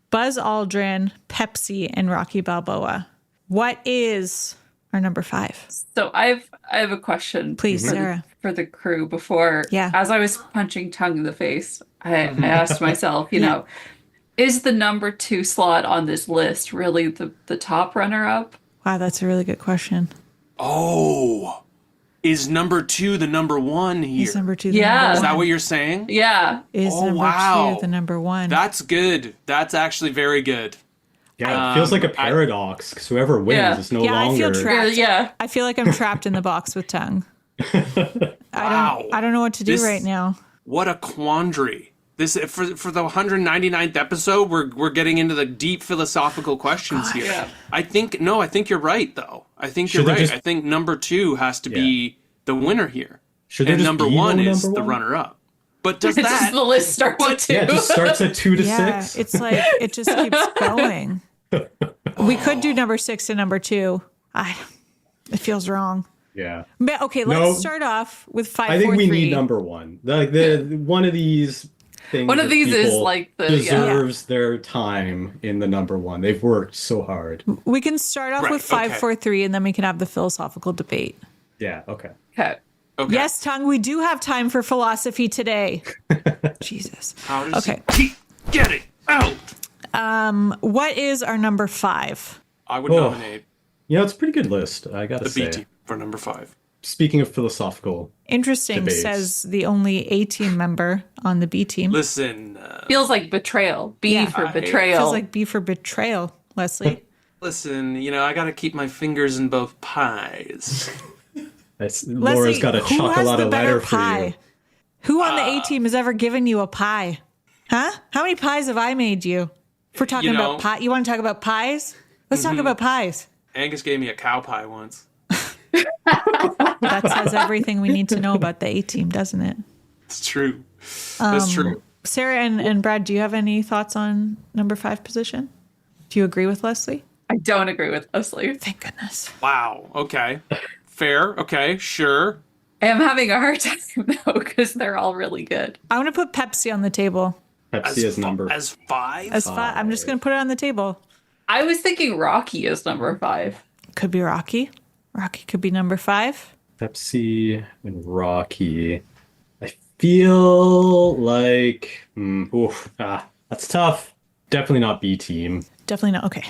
Buzz Aldrin, Pepsi, and Rocky Balboa. What is our number 5? So I have a question, Please, for Sarah. for the crew. Before, Yeah. as I was punching Tongue in the face, I asked myself, is the number 2 slot on this list really the top runner-up? Wow, that's a really good question. Oh, is number 2 the number 1 here? Is number 2 the Yeah. number Is 1? that what you're saying? Yeah, Is Oh, number wow. 2 the number 1? That's good. That's actually very good. Yeah, it feels like a paradox because whoever wins Yeah. is no Yeah, I longer. feel trapped. yeah. I feel like I'm trapped in the box with Tongue. Wow. I don't know what to do This- right now. What a quandary. This for the 199th episode, we're getting into the deep philosophical questions here. Yeah. I think you're right though. I think you're Should there right. just- I think number 2 has to be the winner here. Should there And just number be no 1 is number the one? runner up. But does It's just that the list starts at 2. Yeah, it just starts at 2 to Yeah, 6. it's like it just keeps going. We could do number 6 and number 2. It feels wrong. Yeah. But, okay, let's No. start off with 5, I think 4, we 3. need number 1. Like the one of these things. One of that these is people like the- deserves their time in the number 1. They've worked so hard. We can start off Right, with 5, okay. 4, 3, and then we can have the philosophical debate. Yeah. Okay. Okay. okay. Yes, Tongue, we do have time for philosophy today. Jesus. How does Okay. he get it out? What is our number 5? I would Oh. nominate It's a pretty good list. I gotta the B say. team for number 5. Speaking of philosophical, Interesting, Debates. says the only A team member on the B team. Listen, Feels like betrayal. B Yeah. for I- betrayal. Feels like B for betrayal, Leslie. listen. I gotta keep my fingers in both pies. Laura's Leslie, got a who has chocolate the better letter for pie? you. Who on the A team has ever given you a pie? Huh? How many pies have I made you? If we're talking about pie, you want to talk about pies? Let's talk about pies. Angus gave me a cow pie once. That says everything we need to know about the A team, doesn't it? It's true. That's true. Sarah and Brad, do you have any thoughts on number 5 position? Do you agree with Leslie? I don't agree with Leslie. Thank goodness. Wow. Okay. Fair. Okay. Sure. I am having a hard time though because they're all really good. I want to put Pepsi on the table. Pepsi is number. as 5. As 5. I'm just going to put it on the table. I was thinking Rocky is number 5. Could be Rocky. Rocky could be number 5. Pepsi and Rocky. I feel like that's tough. Definitely not B team. Definitely not. Okay.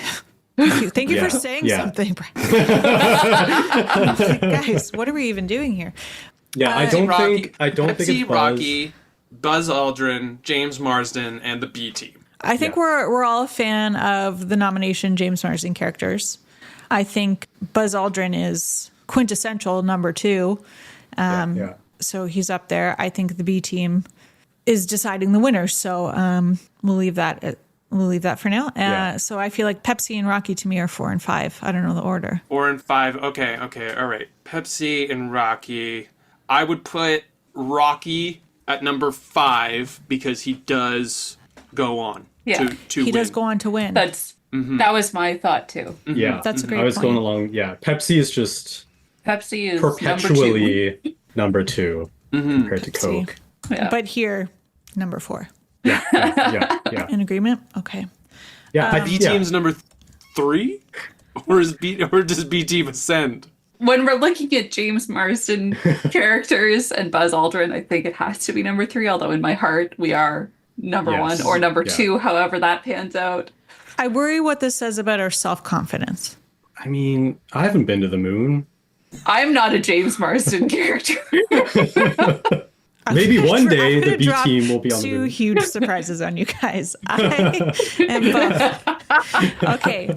Thank you. Thank you Yeah, for saying yeah. something, Brad. I'm like, guys, what are we even doing here? Yeah, I don't think Pepsi, it's Buzz. Rocky, Buzz Aldrin, James Marsden, and the B team. I think we're all a fan of the nomination James Marsden characters. I think Buzz Aldrin is quintessential number 2. Yeah. So he's up there. I think the B team is deciding the winner. So we'll leave that for now. Yeah. So I feel like Pepsi and Rocky to me are 4 and 5. I don't know the order. 4 and 5. Okay. All right. Pepsi and Rocky. I would put Rocky at number 5 because he does go on Yeah. to He win. does go on to win. That was my thought too. Yeah, That's a great I was going point. along. Yeah, Pepsi is just Pepsi is perpetually number 2 compared to Pepsi. Coke. number 2. Yeah. But here, number 4. Yeah. In agreement? Okay. Yeah, B team's number 3, or does B team ascend? When we're looking at James Marsden characters and Buzz Aldrin, I think it has to be number 3, although in my heart we are number Yes. 1 or number Yeah. 2, however that pans out. I worry what this says about our self-confidence. I mean, I haven't been to the moon. I'm not a James Marsden character. Maybe one day I'm the gonna B drop team will be on the 2 moon. huge surprises on you guys. I am both.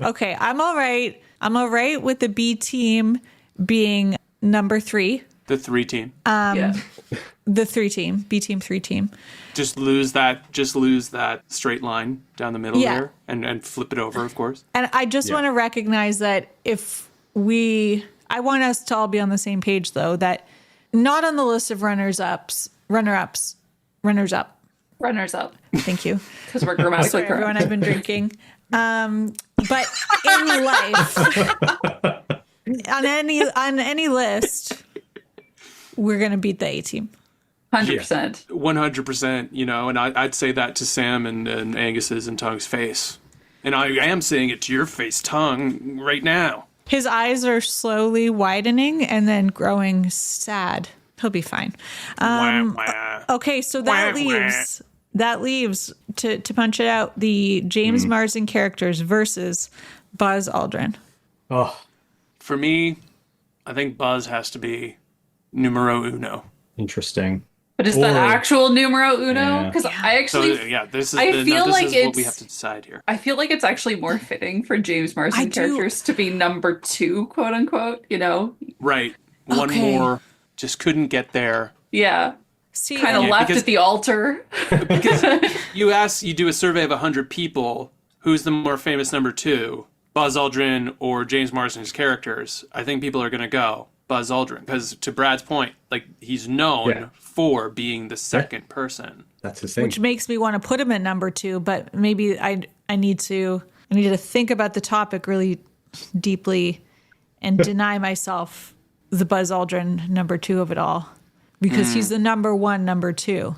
Okay. I'm all right. I'm all right with the B team being number 3. The 3 team. Yeah. The 3 team. B team, 3 team. Just lose that straight line down the middle Yeah. there and flip it over, of course. And I just want to recognize that I want us to all be on the same page, though, that not on the list of runners up. Runners up Thank you. because we're grammatically Sorry, everyone, correct. I've been drinking. But in life, on any list, we're gonna beat the A team. 100%. 100%, and I'd say that to Sam and Angus's and Tongue's face. And I am saying it to your face, Tongue, right now. His eyes are slowly widening and then growing sad. He'll be fine. Wah, wah. Okay, so that leaves to punch it out the James Marsden characters versus Buzz Aldrin. Oh, For me, I think Buzz has to be numero uno. interesting. But is that actual numero uno? Yeah. Because I So actually, yeah, this is I this feel like is what we it's- have to decide here. I feel like it's actually more fitting for James I Marsden do- characters to be number 2, quote unquote. Right. One Okay. more. Just couldn't get there. Yeah. See, kind of Yeah, left because- at the altar. Because you do a survey of 100 people, who's the more famous number 2, Buzz Aldrin or James Marsden's characters? I think people are going to go Buzz Aldrin, because to Brad's point, like, he's known for being the second person. That's his thing. which makes me want to put him at number 2, but maybe I need to think about the topic really deeply and deny myself the Buzz Aldrin number 2 of it all, because he's the number 2.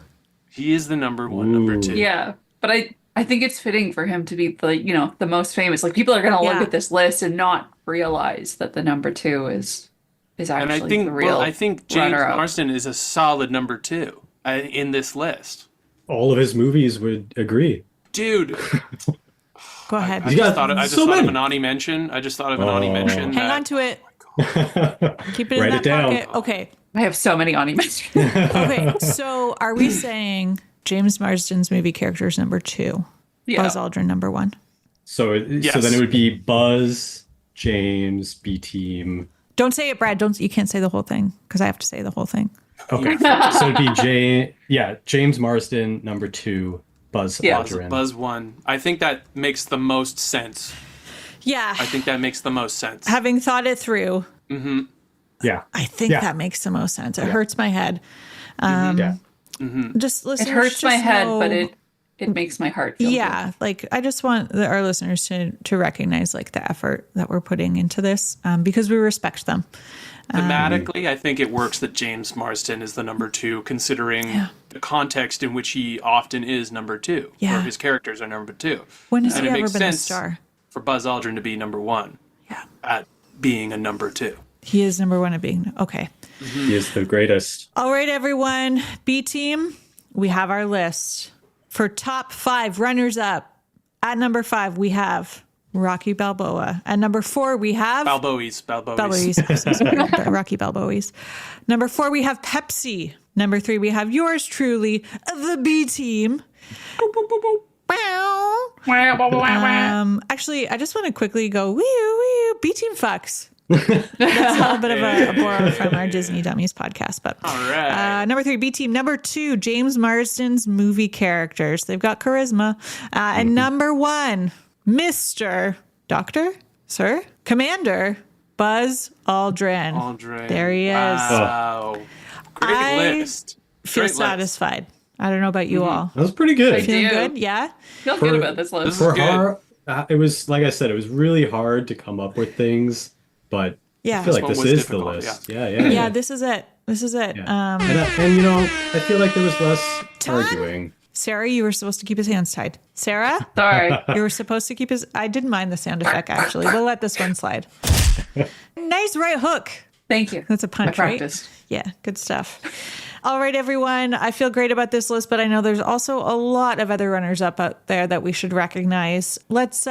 He is the number 1, number 2. Yeah, but I think it's fitting for him to be the most famous. Like, people are going to look at this list and not realize that the number 2 is actually And I think, the real I think James runner-up. Marsden is a solid number 2 in this list. All of his movies would agree. Dude, Go ahead. I got just thought of so an many. honorary mention. I just thought of an honorary mention. Hang that- on to it. Keep it Write in it that down. pocket. Okay. I have so many on him. Okay. So are we saying James Marsden's movie character is number 2? Yeah. Buzz Aldrin number 1? So then it would be Buzz, James, B Team. Don't say it, Brad. You can't say the whole thing because I have to say the whole thing. Okay. So it'd be James Marsden, number 2, Buzz Aldrin. Buzz 1. I think that makes the most sense. Yeah. I think that makes the most sense. Having thought it through, Yeah. I think that makes the most sense. It hurts my head. Yeah. Just listen. It hurts my head, but it makes my heart feel Yeah, like I just want our listeners to recognize like the effort that we're putting into this because we respect them. Thematically, I think it works that James Marsden is the number 2, considering the context in which he often is number 2, Yeah. or his characters are number 2. When has And he it ever makes been a sense star? for Buzz Aldrin to be number 1 Yeah, at being a number 2. he is number 1 at being okay. He is the greatest. All right, everyone. B team, we have our list for top 5 runners up. At number 5, we have Rocky Balboa. At number 4, we have Balboas. I'm so sorry. Rocky Balboas. Number 4, we have Pepsi. Number 3, we have yours truly, the B team. Actually, I just want to quickly go, wee, B team fucks. That's a little bit of a borrow from our Disney Dummies podcast. But All right. number 3, B team. Number 2, James Marsden's movie characters. They've got charisma. And number 1, Mr. Doctor, Sir, Commander, Buzz Aldrin. Aldrin. There he is. Wow. Great I list. Feel Great list. satisfied. I don't know about you all. That was pretty good. I Feeling do. good? Yeah? Feel good about this list. This is For good. horror, it was, like I said, it was really hard to come up with things, but Yeah. I feel like This this one was is the difficult, list. yeah. Yeah. This is it. This is it. Yeah. And you know, I feel like there was less Time? arguing. Sarah, you were supposed to keep his hands tied. Sarah, Sorry. you were supposed to keep his. I didn't mind the sound effect, actually. We'll let this one slide. Nice right hook. Thank you. That's a punch, I right? practiced. Yeah, good stuff. All right, everyone. I feel great about this list, but I know there's also a lot of other runners up out there that we should recognize. Let's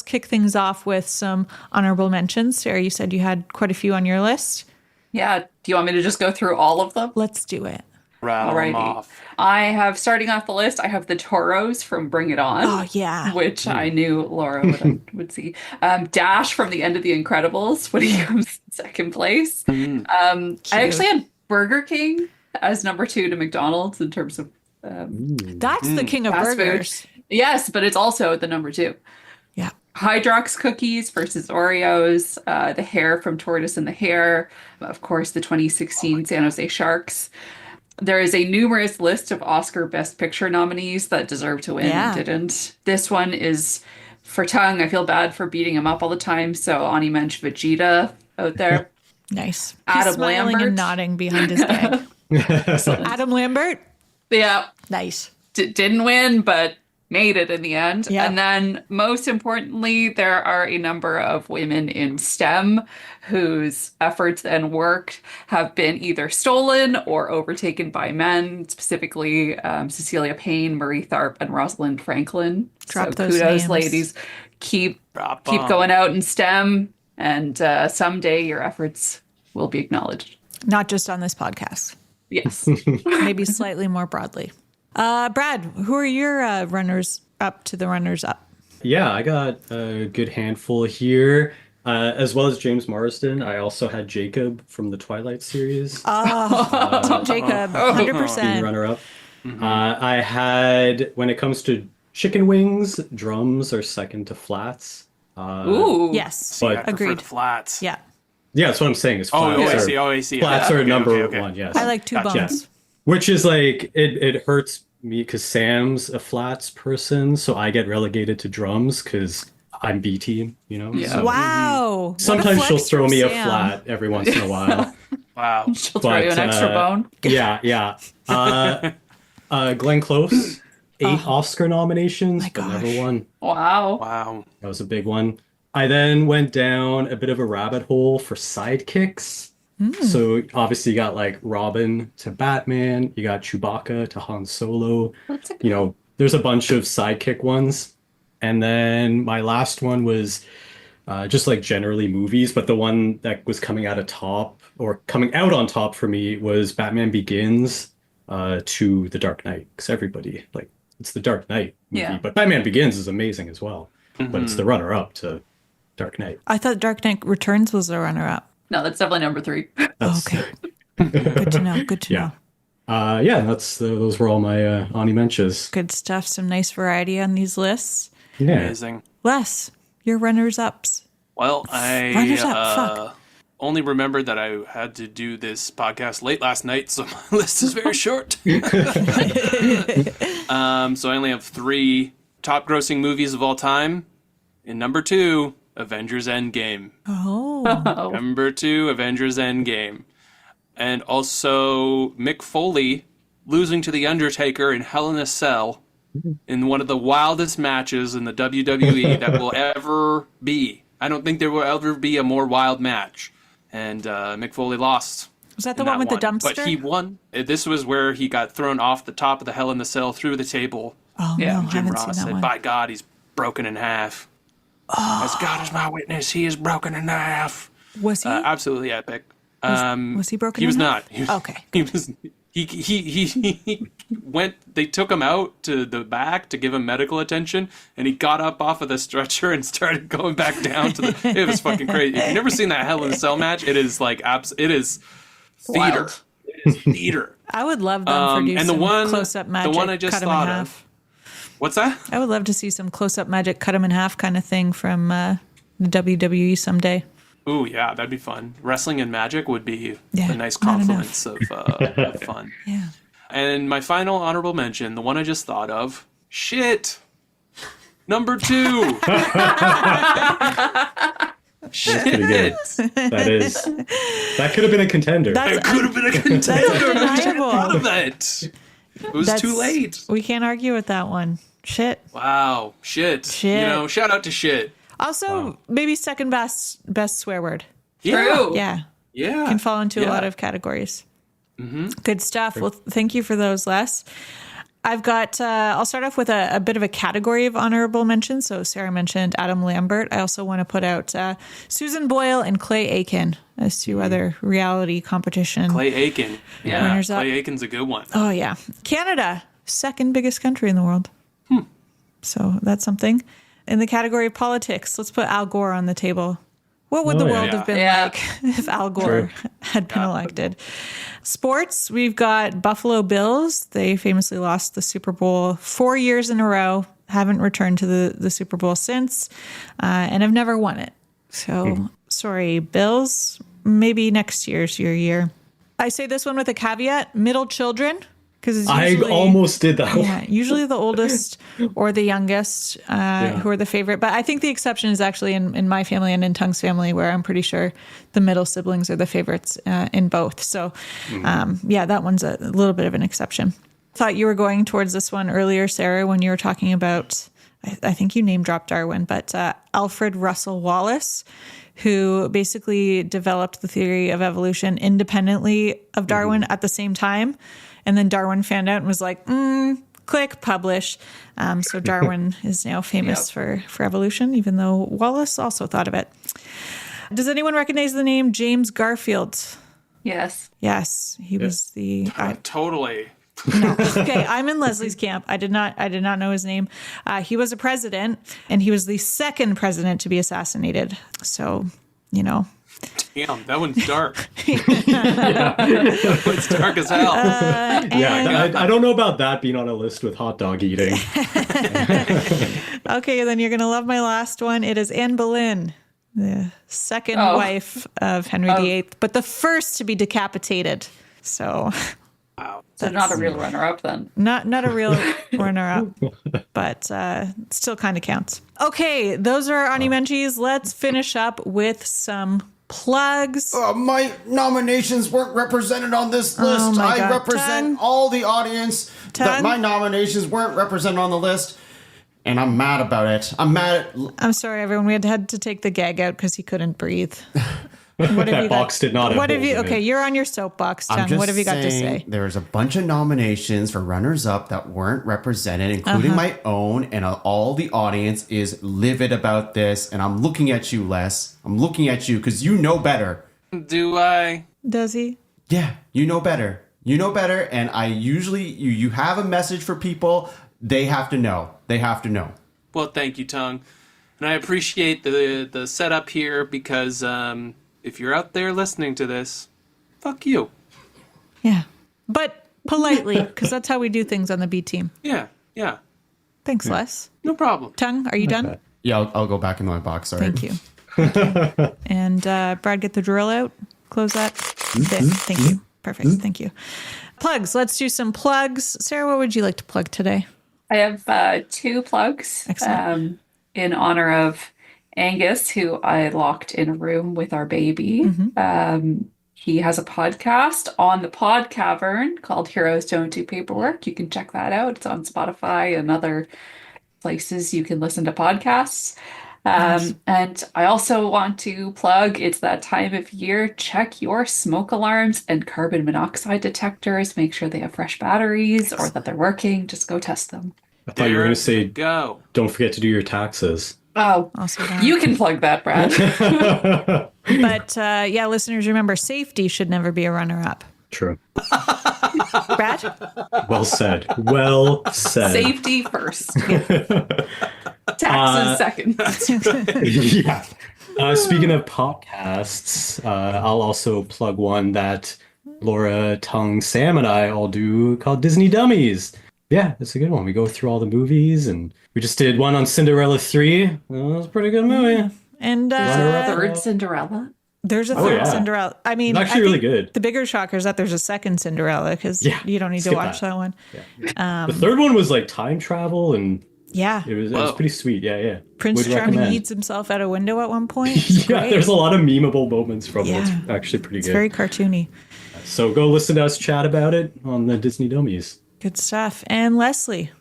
kick things off with some honorable mentions. Sarah, you said you had quite a few on your list. Yeah. Do you want me to just go through all of them? Let's do it. Rattle them Alrighty. off. I have, starting off the list, I have the Toros from Bring It On. Oh yeah. Which I knew Laura would see. Dash from the end of The Incredibles when he comes in second place. I actually had Burger King as number 2 to McDonald's in terms of That's the king of fast burgers. food. Yes, but it's also the number 2. Yeah. Hydrox cookies versus Oreos, the Hare from Tortoise and the Hare, of course, the 2016 San Jose Sharks. There is a numerous list of Oscar Best Picture nominees that deserve to win Yeah. and didn't. This one is for Tuong. I feel bad for beating him up all the time. So Ani Mensch Vegeta out there. Nice. Adam He's smiling Lambert. and nodding behind his bag. Adam Lambert. Yeah, Nice. didn't win, but made it in the end. Yeah. And then most importantly, there are a number of women in STEM whose efforts and work have been either stolen or overtaken by men, specifically Cecilia Payne, Marie Tharp, and Rosalind Franklin. Drop so those kudos, names. ladies. Keep Drop keep 'em. going out in STEM, and someday your efforts will be acknowledged. Not just on this podcast. Yes. Maybe slightly more broadly. Brad, who are your runners up to the runners up? Yeah, I got a good handful here. As well as James Marsden, I also had Jacob from the Twilight series Team Jacob, being 100%. runner-up. I had, when it comes to chicken wings, drums are second to flats. Ooh. Yes, But- I prefer agreed. the flats. Yeah, Yeah, that's what I'm saying. Is Oh, flats I are, see. Oh, I see. flats Okay, are number okay. one. Yes, I like two Gotcha. bones. which is like it hurts me because Sam's a flats person, so I get relegated to drums because I'm B team. Yeah. So Wow. What a sometimes she'll flex throw from me a Sam. flat every once in a while. Wow. She'll throw you an But, extra bone. Yeah. Glenn Close, 8 Oscar nominations, but gosh. never won. Wow. Wow. That was a big one. I then went down a bit of a rabbit hole for sidekicks. So obviously you got like Robin to Batman, you got Chewbacca to Han Solo. That's a There's a bunch of sidekick ones. And then my last one was just like generally movies, but the one that was coming out on top for me was Batman Begins to The Dark Knight. Because everybody, like, it's the Dark Knight movie, Yeah. but Batman Begins is amazing as well. But it's the runner-up to Dark Knight. I thought Dark Knight Returns was the runner-up. No, that's definitely number 3. Okay. Good to know. Good to Yeah. know. Those were all my Ani Menches. Good stuff. Some nice variety on these lists. Yeah. Amazing. Les, your runners-ups. Well, Runners up, fuck. only remembered that I had to do this podcast late last night, so my list is very short. So I only have 3 top grossing movies of all time. In number 2, Avengers Endgame. Oh. Number 2, Avengers Endgame. And also Mick Foley losing to The Undertaker in Hell in a Cell in one of the wildest matches in the WWE that will ever be. I don't think there will ever be a more wild match. And Mick Foley lost. Was that the in one with the But dumpster? he won. This was where he got thrown off the top of the Hell in the Cell through the table. Oh, Yeah, no, I Jim haven't Ross seen said, that one. by God, he's broken in half. As God is my witness, he is broken in half. Was he? Absolutely epic. Was he broken He was in not. half? He was, Okay. He was. He went. They took him out to the back to give him medical attention, and he got up off of the stretcher and started going back down to the. It was fucking crazy. If you've never seen that Hell in a Cell match, it is like it is theater. Wild. It is theater. I would love them for do and some the one- close-up the magic, one I just cut him in thought of. half. What's that? I would love to see some close-up magic, cut him in half kind of thing from the WWE someday. Ooh, yeah, that'd be fun. Wrestling and magic would be Yeah, a nice not confluence of fun. Yeah. And my final honorable mention, the one I just thought of, shit. Number 2. That's pretty good. That could have been a contender. It could have been a contender. I should have undeniable. thought of it. It was too late. We can't argue with that one. Shit. Wow. Shit. Shit. You know, shout out to shit. Also, maybe second best swear word. True. Yeah. Yeah. Can fall into a Yeah. lot of categories. Good stuff. Well, thank you for those, Les. I've got, I'll start off with a bit of a category of honorable mentions. So Sarah mentioned Adam Lambert. I also want to put out Susan Boyle and Clay Aiken as 2 other reality competition. Clay Aiken. Yeah. Runners up. Clay Aiken's a good one. Oh, yeah. Canada, second biggest country in the world. So that's something. In the category of politics, let's put Al Gore on the table. What would the world yeah. have been Yeah. like if Al Gore had been elected? Sports, we've got Buffalo Bills. They famously lost the Super Bowl 4 years in a row, haven't returned to the Super Bowl since, and have never won it. So, sorry, Bills. Maybe next year's your year. I say this one with a caveat, middle children. Because I almost did that one. yeah, usually the oldest or the youngest who are the favorite. But I think the exception is actually in my family and in Tung's family, where I'm pretty sure the middle siblings are the favorites in both. So, that one's a little bit of an exception. Thought you were going towards this one earlier, Sarah, when you were talking about, I think you name dropped Darwin, but Alfred Russel Wallace, who basically developed the theory of evolution independently of Darwin at the same time. And then Darwin found out and was like, click, publish. So Darwin is now famous for evolution, even though Wallace also thought of it. Does anyone recognize the name James Garfield? Yes. Yes, he was the... Totally. No. Okay, I'm in Leslie's camp. I did not know his name. He was a president, and he was the second president to be assassinated. So, you know. Damn, that one's dark. That one's dark as hell. I don't know about that being on a list with hot dog eating. Okay, then you're going to love my last one. It is Anne Boleyn, the second wife of Henry VIII, but the first to be decapitated. So... Wow. So not a real runner-up then. Not a real runner-up, but still kind of counts. Okay, those are our animenchis. Let's finish up with some plugs. My nominations weren't represented on this list. my I God. represent all the audience. That my nominations weren't represented on the list. And I'm mad about it. I'm sorry, everyone. We had to take the gag out because he couldn't breathe. What have That box did not have What have holes you? in Okay, it. you're on your soapbox, I'm Tung. just What have you got to saying say? There's a bunch of nominations for runners-up that weren't represented, including my own, and all the audience is livid about this. And I'm looking at you, Les. I'm looking at you because you know better. Do I? Does he? Yeah, you know better. You know better, and I usually you have a message for people. They have to know. They have to know. Well, thank you, Tung. And I appreciate the setup here because if you're out there listening to this, fuck you. Yeah, but politely, because that's how we do things on the B team. Yeah. Thanks, Les. No problem. Tung, are you done? Yeah, I'll go back in my box. Sorry. Thank you. Okay. And Brad, get the drill out. Close that. There. Thank you. Perfect. Thank you. Plugs. Let's do some plugs. Sarah, what would you like to plug today? I have 2 plugs. Excellent. In honor of Angus, who I locked in a room with our baby. He has a podcast on the Pod Cavern called Heroes Don't Do Paperwork. You can check that out. It's on Spotify and other places you can listen to podcasts. And I also want to plug, it's that time of year, check your smoke alarms and carbon monoxide detectors. Make sure they have fresh batteries or that they're working. Just go test them. I thought you were going to say, Go. don't forget to do your taxes. Oh, Also that. you can plug that, Brad. But yeah, listeners, remember, safety should never be a runner-up. True. Brad? Well said. Well said. Safety first. Taxes second. Yeah. Speaking of podcasts, I'll also plug one that Laura, Tung, Sam, and I all do called Disney Dummies. Yeah, it's a good one. We go through all the movies, and we just did one on Cinderella 3. It was a pretty good movie. And Third Cinderella. there's a third yeah. Cinderella. I mean, It's actually I really think good. The bigger shocker is that there's a second Cinderella because you don't need to skip watch that one. The third one was like time travel, and Yeah. it was pretty sweet. Yeah. Prince Would Charming recommend. eats himself out a window at one point. It's Yeah, great. there's a lot of memeable moments from it. Yeah. It's actually pretty It's good. very cartoony. So go listen to us chat about it on the Disney Dummies. Good stuff. And Leslie,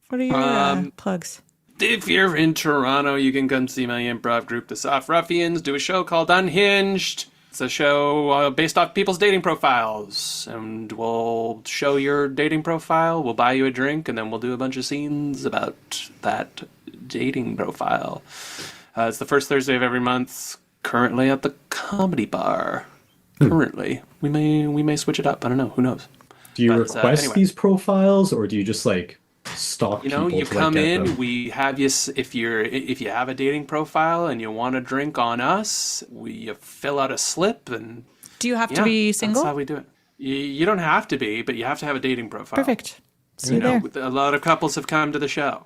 what are your plugs? If you're in Toronto, you can come see my improv group, the Soft Ruffians, do a show called Unhinged. It's a show based off people's dating profiles. And we'll show your dating profile, we'll buy you a drink, and then we'll do a bunch of scenes about that dating profile. It's the first Thursday of every month, currently at the Comedy Bar. Currently. We may switch it up. I don't know. Who knows? Do you But, request anyway. these profiles, or do you just like stalk You know, people you to, like, come get in, them? we have you, if you have a dating profile and you want a drink on us, you fill out a slip and Do you have to be single? That's how we do it. You don't have to be, but you have to have a dating profile. Perfect. See You you know, there. a lot of couples have come to the show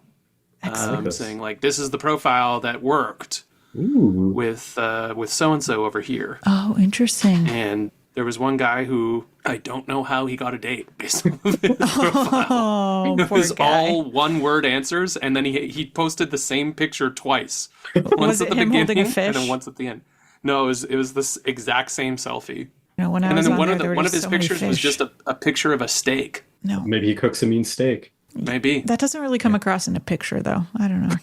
saying like, this is the profile that worked Ooh. with so-and-so over here. Oh, interesting. And there was one guy who, I don't know how he got a date based on his profile. Oh, It poor was guy. all one-word answers, and then he posted the same picture twice. Was Once it at the him holding a beginning, and then fish? once at the end. No, it was this exact same selfie. You know, when I And was then on there, there one were of his so many pictures was fish. just a picture of a steak. No, Maybe he cooks a mean steak. Maybe. that doesn't really come across in a picture, though. I don't know.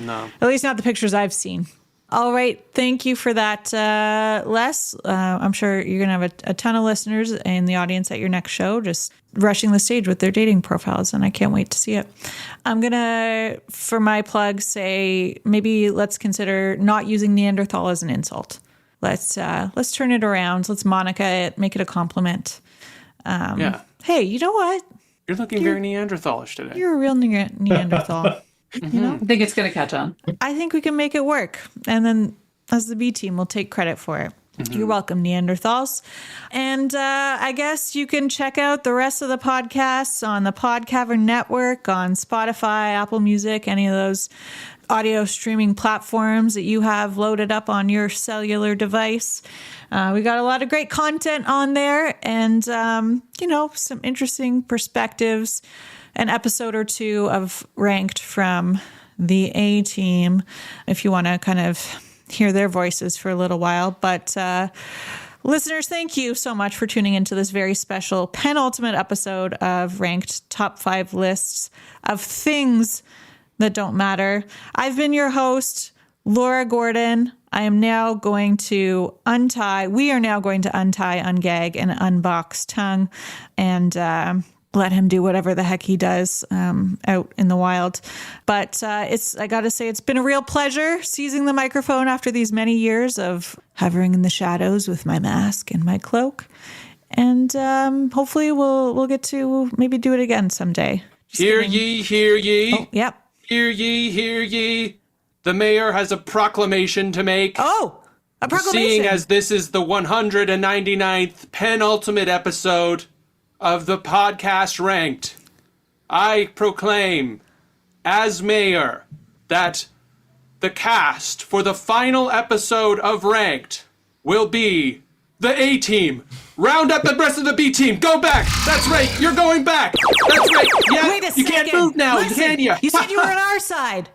No. At least not the pictures I've seen. All right. Thank you for that, Les. I'm sure you're going to have a ton of listeners in the audience at your next show, just rushing the stage with their dating profiles, and I can't wait to see it. I'm going to, for my plug, say maybe let's consider not using Neanderthal as an insult. Let's turn it around. Let's Monica it, make it a compliment. Yeah. Hey, you know what? You're looking very Neanderthalish today. You're a real Neanderthal. You know? I think it's going to catch on. I think we can make it work. And then as the B team, we'll take credit for it. You're welcome, Neanderthals. And I guess you can check out the rest of the podcasts on the Podcavern Network, on Spotify, Apple Music, any of those audio streaming platforms that you have loaded up on your cellular device. We got a lot of great content on there and, some interesting perspectives, an episode or two of Ranked from the A team, if you want to kind of hear their voices for a little while. But listeners, thank you so much for tuning into this very special penultimate episode of Ranked Top 5 Lists of Things That Don't Matter. I've been your host, Laura Gordon. I am now going to we are now going to untie, ungag, and unbox Tuong and let him do whatever the heck he does out in the wild. But I got to say, it's been a real pleasure seizing the microphone after these many years of hovering in the shadows with my mask and my cloak. And hopefully we'll get to maybe do it again someday. Hear ye, hear ye. Oh, yep. Hear ye, hear ye. The mayor has a proclamation to make. Oh, a proclamation. Seeing as this is the 199th penultimate episode of the podcast Ranked, I proclaim as mayor that the cast for the final episode of Ranked will be the A team. Round up the rest of the B team. Go back. That's right. You're going back. That's right. Yeah. Wait a you can't second. move now, Listen, can you? You said you were on our side.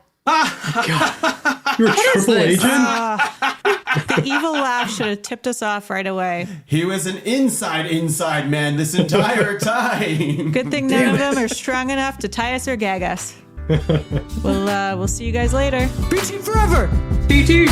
You're a triple agent? The evil laugh should have tipped us off right away. He was an inside man this entire time. Good thing none of them are strong enough to tie us or gag us. We'll see you guys later. B team forever. B team.